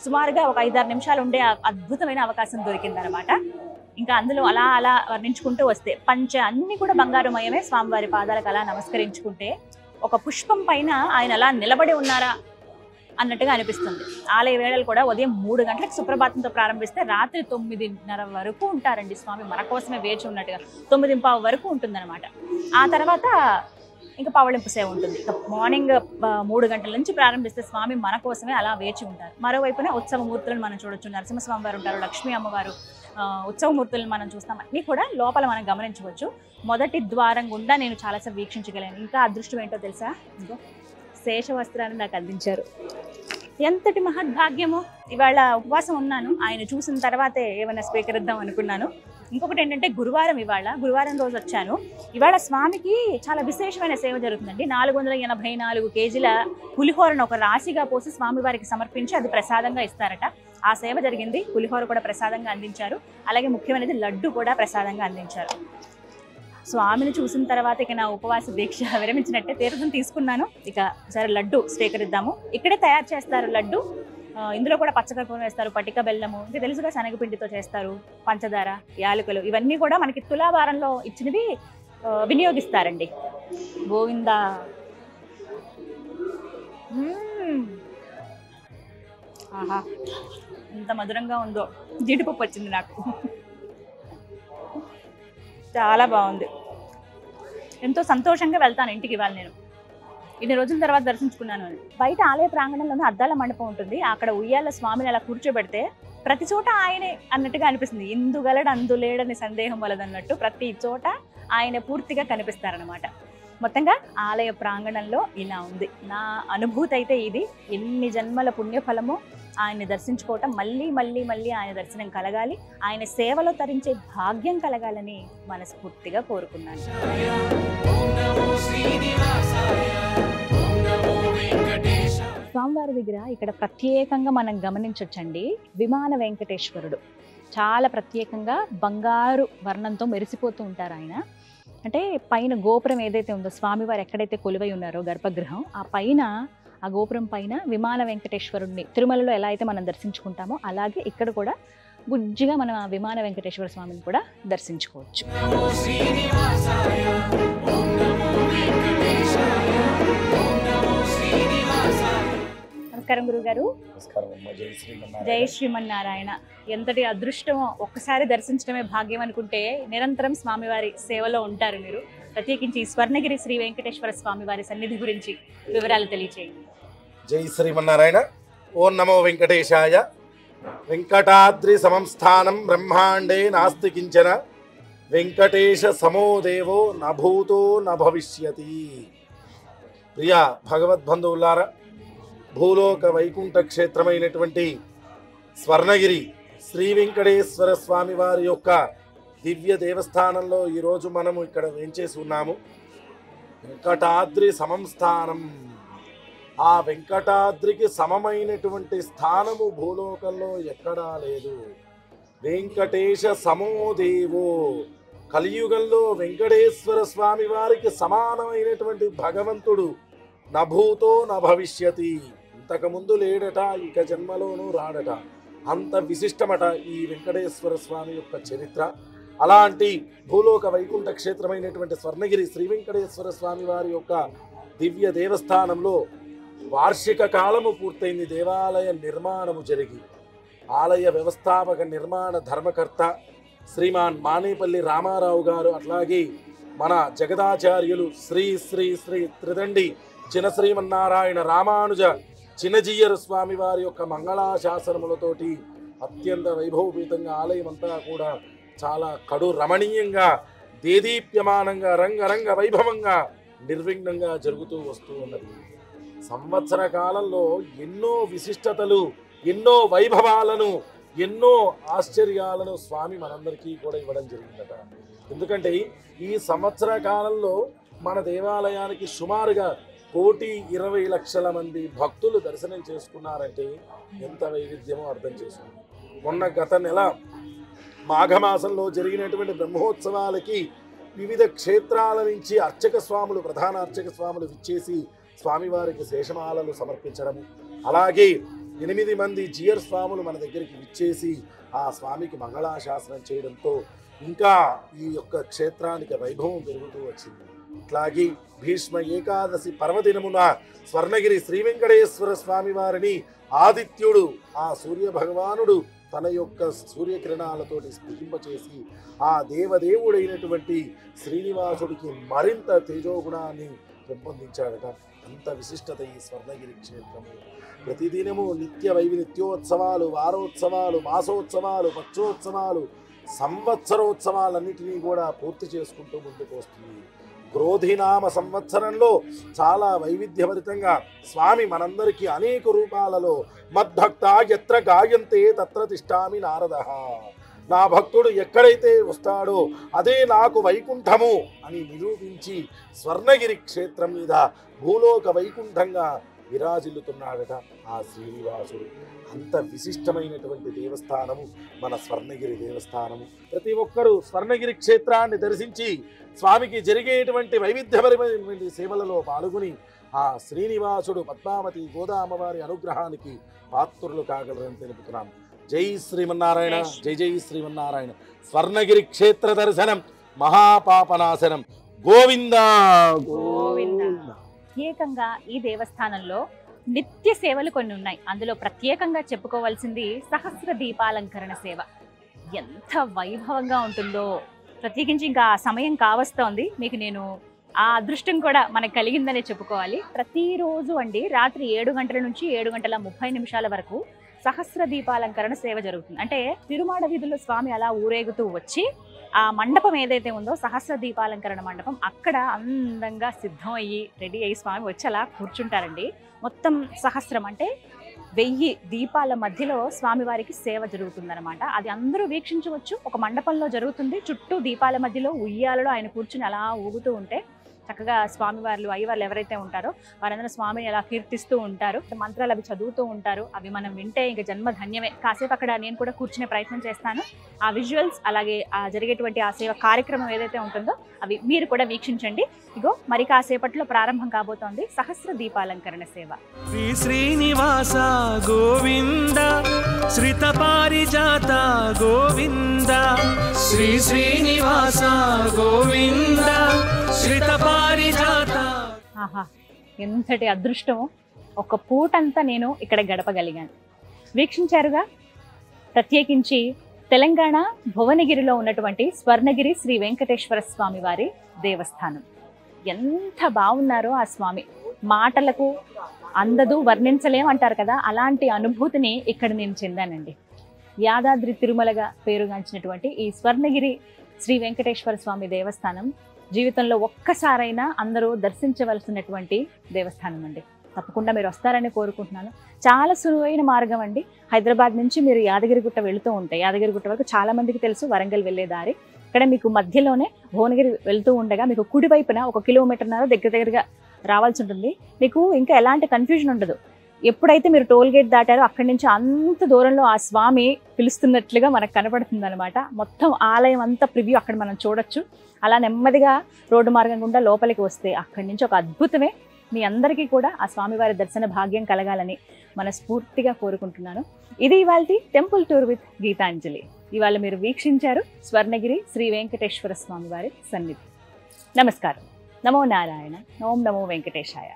A: సుమారుగా ఒక 5-6 నిమిషాలు ఉండే అద్భుతమైన అవకాశం దొరికిందనమాట. ఇంకా అందులో అలా అలా వర్ణించుకుంటూ వస్తే పంచ అన్ని కూడా బంగారుమయమే. స్వామివారి పాదాలకు అలా నమస్కరించుకుంటే ఒక పుష్పం పైన ఆయన అలా నిలబడి ఉన్నారా అన్నట్టుగా అనిపిస్తుంది. ఆలయ వేళలు కూడా ఉదయం 3 గంటలకు సుప్రభాతంతో ప్రారంభిస్తే రాత్రి 9:30 వరకు ఉంటారండి స్వామి. మన కోసమే వేచి ఉన్నట్టుగా 9:15 వరకు ఉంటుందన్నమాట. ఆ తర్వాత ఇంకా పవళింపు సేవ ఉంటుంది. మార్నింగ్ 3 గంటల నుంచి ప్రారంభిస్తే స్వామి మన కోసమే అలా వేచి ఉంటారు. మరోవైపున ఉత్సవమూర్తులను మనం చూడొచ్చు. నరసింహస్వామి వారు ఉంటారు, లక్ష్మీ అమ్మవారు, ఉత్సవమూర్తులను మనం చూస్తాం. అన్నీ కూడా లోపల మనం గమనించవచ్చు. మొదటి ద్వారం గుండా నేను చాలాసేపు వీక్షించగలను. ఇంకా అదృష్టం ఏంటో తెలుసా, ఇంకో శేషవస్త్రాన్ని నాకు అందించారు. ఎంతటి మహద్భాగ్యమో. ఇవాళ ఉపవాసం ఉన్నాను, ఆయన చూసిన తర్వాతే ఏమైనా స్వీకరిద్దాం అనుకున్నాను. ఇంకొకటి ఏంటంటే గురువారం రోజు వచ్చాను. ఇవాళ స్వామికి చాలా విశేషమైన సేవ జరుగుతుందండి. 484 కేజీల పులిహోరను ఒక రాశిగా పోసి స్వామివారికి సమర్పించి అది ప్రసాదంగా ఇస్తారట. ఆ సేవ జరిగింది. పులిహోర కూడా ప్రసాదంగా అందించారు. అలాగే ముఖ్యమైనది లడ్డు కూడా ప్రసాదంగా అందించారు. స్వామిని చూసిన తర్వాత ఇక నా ఉపవాస దీక్ష విరమించినట్టే. తీర్థం తీసుకున్నాను. ఇక సరే లడ్డు స్వీకరిద్దాము. ఇక్కడే తయారు చేస్తారు లడ్డు. ఇందులో కూడా పచ్చకర్పూరం వేస్తారు, పటిక బెల్లము, ఇంకా తెలుసుగా శనగపిండితో చేస్తారు, పంచదార, యాలకులు, ఇవన్నీ కూడా మనకి తులావారంలో ఇచ్చినవి వినియోగిస్తారండి. గోవిందా. ఆహా, ఎంత మధురంగా ఉందో. జీడిపప్పు వచ్చింది నాకు. చాలా బాగుంది. ఎంతో సంతోషంగా వెళ్తాను ఇంటికి ఇవాళ. నేను ఇన్ని రోజుల తర్వాత దర్శించుకున్నాను అని. బయట ఆలయ ప్రాంగణంలోనే అద్దాల మండపం ఉంటుంది. అక్కడ ఉయ్యాల స్వామిని అలా కూర్చోబెడితే ప్రతి చోట ఆయనే అన్నట్టుగా అనిపిస్తుంది. ఇందుగలడు అందులేడని సందేహం వలదన్నట్టు ప్రతి చోట ఆయన పూర్తిగా కనిపిస్తారనమాట. మొత్తంగా ఆలయ ప్రాంగణంలో ఇలా ఉంది. నా అనుభూతి అయితే ఇది. ఎన్ని జన్మల పుణ్యఫలము ఆయన్ని దర్శించుకోవటం, మళ్ళీ మళ్ళీ మళ్ళీ ఆయన దర్శనం కలగాలి, ఆయన సేవలో తరించే భాగ్యం కలగాలని మనస్ఫూర్తిగా కోరుకున్నాను. స్వామివారి దగ్గర ఇక్కడ ప్రత్యేకంగా మనం గమనించవచ్చండి, విమాన వెంకటేశ్వరుడు చాలా ప్రత్యేకంగా బంగారు వర్ణంతో మెరిసిపోతూ ఉంటారు ఆయన. అంటే పైన గోపురం ఏదైతే ఉందో, స్వామివారు ఎక్కడైతే కొలువై ఉన్నారో గర్భగృహం, ఆ పైన ఆ గోపురం పైన విమాన వెంకటేశ్వరుడిని తిరుమలలో ఎలా అయితే మనం దర్శించుకుంటామో అలాగే ఇక్కడ కూడా బుజ్జిగా మనం ఆ విమాన వెంకటేశ్వర స్వామిని కూడా దర్శించుకోవచ్చు. నమస్కారం గురుగారు. జై శ్రీమన్నారాయణ. ఎంతటి అదృష్టమో, ఒక్కసారి దర్శించడమే భాగ్యం అనుకుంటే నిరంతరం స్వామివారి సేవలో ఉంటారు మీరు. ప్రత్యేకించి స్వర్ణగిరి శ్రీ వెంకటేశ్వర స్వామివారి సన్నిధి గురించి వివరాలు తెలియచేయండి.
D: జై శ్రీమన్నారాయణ. ఓం నమో వెంకటేశాయ. వెంకటాద్రి సమం స్థానం బ్రహ్మాండే నాస్తి కించన వెంకటేశ సమో దేవో నభూతో నభవిష్యతి. ప్రియ భగవద్బంధువులారా, భూలోక వైకుంఠ క్షేత్రమైనటువంటి స్వర్ణగిరి శ్రీ వెంకటేశ్వర స్వామి వారి యొక్క దివ్య దేవస్థానంలో ఈరోజు మనము ఇక్కడ వేంచేసి ఉన్నాము. వెంకటాద్రి సమం స్థానం. ఆ వెంకటాద్రికి సమమైనటువంటి స్థానము భూలోకంలో ఎక్కడా లేదు. వెంకటేశ సమో దేవో. కలియుగంలో వెంకటేశ్వర స్వామి వారికి సమానమైనటువంటి భగవంతుడు నభూతో నభవిష్యతి. ఇంతకుముందు లేడట, ఇక జన్మలోనూ రాడట. అంత విశిష్టమట ఈ వెంకటేశ్వర స్వామి యొక్క చరిత్ర. అలాంటి భూలోక వైకుంఠ క్షేత్రమైనటువంటి స్వర్ణగిరి శ్రీ వెంకటేశ్వర స్వామి వారి యొక్క దివ్య దేవస్థానంలో వార్షిక కాలము పూర్తయింది. దేవాలయ నిర్మాణము జరిగి ఆలయ వ్యవస్థాపక నిర్మాణ ధర్మకర్త శ్రీమాన్ మానేపల్లి రామారావు గారు, అట్లాగే మన జగదాచార్యులు శ్రీ శ్రీ శ్రీ త్రిదండి చినశ్రీమన్నారాయణ రామానుజ చిన్నజీయరు స్వామి వారి యొక్క మంగళాశాసనములతోటి అత్యంత వైభవపీతంగా ఆలయం అంతా కూడా చాలా కడు రమణీయంగా, దేదీప్యమానంగా, రంగరంగ వైభవంగా, నిర్విఘ్నంగా జరుగుతూ వస్తూ ఉన్నది. సంవత్సర కాలంలో ఎన్నో విశిష్టతలు, ఎన్నో వైభవాలను, ఎన్నో ఆశ్చర్యాలను స్వామి మనందరికీ కూడా ఇవ్వడం జరిగిందట. ఎందుకంటే ఈ సంవత్సర కాలంలో మన దేవాలయానికి సుమారుగా 1,20,00,000 మంది భక్తులు దర్శనం చేసుకున్నారంటే ఎంత వైవిధ్యమో అర్థం చేసుకోండి. మొన్న గత నెల మాఘమాసంలో జరిగినటువంటి బ్రహ్మోత్సవాలకి వివిధ క్షేత్రాల నుంచి అర్చక స్వాములు, ప్రధాన అర్చక స్వాములు విచ్చేసి స్వామివారికి శేషమాలలు సమర్పించడము, అలాగే 8 మంది జియర్ స్వాములు మన దగ్గరికి విచ్చేసి ఆ స్వామికి మంగళాశాసనం చేయడంతో ఇంకా ఈ యొక్క క్షేత్రానికి వైభవం పెరుగుతూ వచ్చింది. అట్లాగే భీష్మ ఏకాదశి పర్వదినమున స్వర్ణగిరి శ్రీ వెంకటేశ్వర స్వామి వారిని ఆదిత్యుడు, ఆ సూర్య భగవానుడు తన యొక్క సూర్యకిరణాలతోటి స్ఫురింపచేసి ఆ దేవదేవుడైనటువంటి శ్రీనివాసుడికి మరింత తేజోగుణాన్ని పెంపొందించాడట. అంత విశిష్టత ఈ స్వర్ణగిరి క్షేత్రము. ప్రతిదినము నిత్య నిత్యోత్సవాలు, వారోత్సవాలు, మాసోత్సవాలు, పక్షోత్సవాలు, సంవత్సరోత్సవాలన్నిటినీ కూడా పూర్తి చేసుకుంటూ ముందుకు వస్తుంది. క్రోధినామ సంవత్సరంలో చాలా వైవిధ్యభరితంగా స్వామి మనందరికీ అనేక రూపాలలో మద్భక్త ఎత్ర గాయంతే తత్ర తిష్టామి నారదః. నా భక్తుడు ఎక్కడైతే వస్తాడో అదే నాకు వైకుంఠము అని నిరూపించి స్వర్ణగిరి క్షేత్రం మీద భూలోక వైకుంఠంగా విరాజిల్లుతున్నాడట ఆ శ్రీనివాసుడు. అంత విశిష్టమైనటువంటి దేవస్థానము మన స్వర్ణగిరి దేవస్థానము. ప్రతి ఒక్కరూ స్వర్ణగిరి క్షేత్రాన్ని దర్శించి స్వామికి జరిగేటువంటి వైవిధ్యపరమైనటువంటి సేవలలో పాల్గొని ఆ శ్రీనివాసుడు పద్మావతి గోదామవారి అనుగ్రహానికి పాత్రులు కాగలరని తెలుపుతున్నాం. జై శ్రీమన్నారాయణ, జై జై శ్రీమన్నారాయణ. స్వర్ణగిరి క్షేత్ర దర్శనం మహాపాపనాశనం. గోవింద
A: గోవింద. ప్రత్యేకంగా ఈ దేవస్థానంలో నిత్య సేవలు కొన్ని ఉన్నాయి. అందులో ప్రత్యేకంగా చెప్పుకోవాల్సింది సహస్ర దీపాలంకరణ సేవ. ఎంత వైభవంగా ఉంటుందో, ప్రత్యేకించి ఇంకా ఆ సమయం కావస్తోంది. మీకు నేను ఆ అదృష్టం కూడా మనకు కలిగిందనే చెప్పుకోవాలి. ప్రతిరోజు అండి రాత్రి 7 గంటల నుంచి 7:30 వరకు సహస్ర దీపాలంకరణ సేవ జరుగుతుంది. అంటే తిరుమాడ వీధుల్లో స్వామి అలా ఊరేగుతూ వచ్చి ఆ మండపం ఏదైతే ఉందో సహస్ర దీపాలంకరణ మండపం, అక్కడ అందంగా సిద్ధం అయ్యి రెడీ అయ్యి స్వామి వచ్చి అలా కూర్చుంటారండి. మొత్తం సహస్రం అంటే 1000 దీపాల మధ్యలో స్వామివారికి సేవ జరుగుతుందన్నమాట. అది అందరూ వీక్షించవచ్చు. ఒక మండపంలో జరుగుతుంది. చుట్టూ దీపాల మధ్యలో ఉయ్యాలలో ఆయన కూర్చుని అలా ఊగుతూ ఉంటే చక్కగా స్వామివార్లు అయ్యవార్లు ఎవరైతే ఉంటారో వారందరూ స్వామిని అలా కీర్తిస్తూ ఉంటారు. మంత్రాలు అవి చదువుతూ ఉంటారు. అవి మనం వింటే ఇంకా జన్మ ధన్యమే. కాసేపు అక్కడ నేను కూడా కూర్చునే ప్రయత్నం చేస్తాను. ఆ విజువల్స్ అలాగే ఆ జరిగేటువంటి ఆ సేవ కార్యక్రమం ఏదైతే ఉంటుందో అవి మీరు కూడా వీక్షించండి. ఇగో మరి కాసేపట్లో ప్రారంభం కాబోతోంది సహస్ర దీపాలంకరణ సేవ.
B: శ్రీ శ్రీనివాస గోవింద, శ్రిత పారిజాత గోవింద, శ్రీ శ్రీనివాస గోవింద, శ్రిత పారిజాత.
A: ఆహా, ఎంతటి అదృష్టం! ఒక పూటంతా నేను ఇక్కడ గడపగలిగాను. వీక్షించారుగా. ప్రత్యేకించి తెలంగాణ భువనగిరిలో ఉన్నటువంటి స్వర్ణగిరి శ్రీ వెంకటేశ్వర స్వామి వారి దేవస్థానం. ఎంత బాగున్నారో ఆ స్వామి, మాటలకు అందదు, వర్ణించలేం అంటారు కదా, అలాంటి అనుభూతిని ఇక్కడ నేను చెందానండి. యాదాద్రి తిరుమలగా పేరుగాంచినటువంటి ఈ స్వర్ణగిరి శ్రీ వెంకటేశ్వర స్వామి దేవస్థానం జీవితంలో ఒక్కసారైనా అందరూ దర్శించవలసినటువంటి దేవస్థానం అండి. తప్పకుండా మీరు వస్తారని కోరుకుంటున్నాను. చాలా సులువైన మార్గం అండి. హైదరాబాద్ నుంచి మీరు యాదగిరిగుట్ట వెళుతూ ఉంటే, యాదగిరిగుట్ట వరకు చాలా మందికి తెలుసు వరంగల్ వెళ్ళే దారి. ఇక్కడ మీకు మధ్యలోనే భువనగిరి వెళ్తూ ఉండగా మీకు కుడివైపున 1 కిలోమీటర్న్నర దగ్గరగా రావాల్సి ఉంటుంది. మీకు ఇంకా ఎలాంటి కన్ఫ్యూజన్ ఉండదు. ఎప్పుడైతే మీరు టోల్ గేట్ దాటారో అక్కడి నుంచి అంత దూరంలో ఆ స్వామి పిలుస్తున్నట్లుగా మనకు కనపడుతుంది అనమాట. మొత్తం ఆలయం అంతా ప్రివ్యూ అక్కడ మనం చూడొచ్చు. అలా నెమ్మదిగా రోడ్డు మార్గం గుండా లోపలికి వస్తే అక్కడి నుంచి ఒక అద్భుతమే. మీ అందరికీ కూడా ఆ స్వామివారి దర్శన భాగ్యం కలగాలని మనస్ఫూర్తిగా కోరుకుంటున్నాను. ఇది ఇవాల్టి టెంపుల్ టూర్ విత్ గీతాంజలి. ఇవాళ మీరు వీక్షించారు స్వర్ణగిరి శ్రీ వెంకటేశ్వర స్వామివారి సన్నిధి. నమస్కారం. నమో నారాయణ. ఓం నమో వెంకటేశాయ.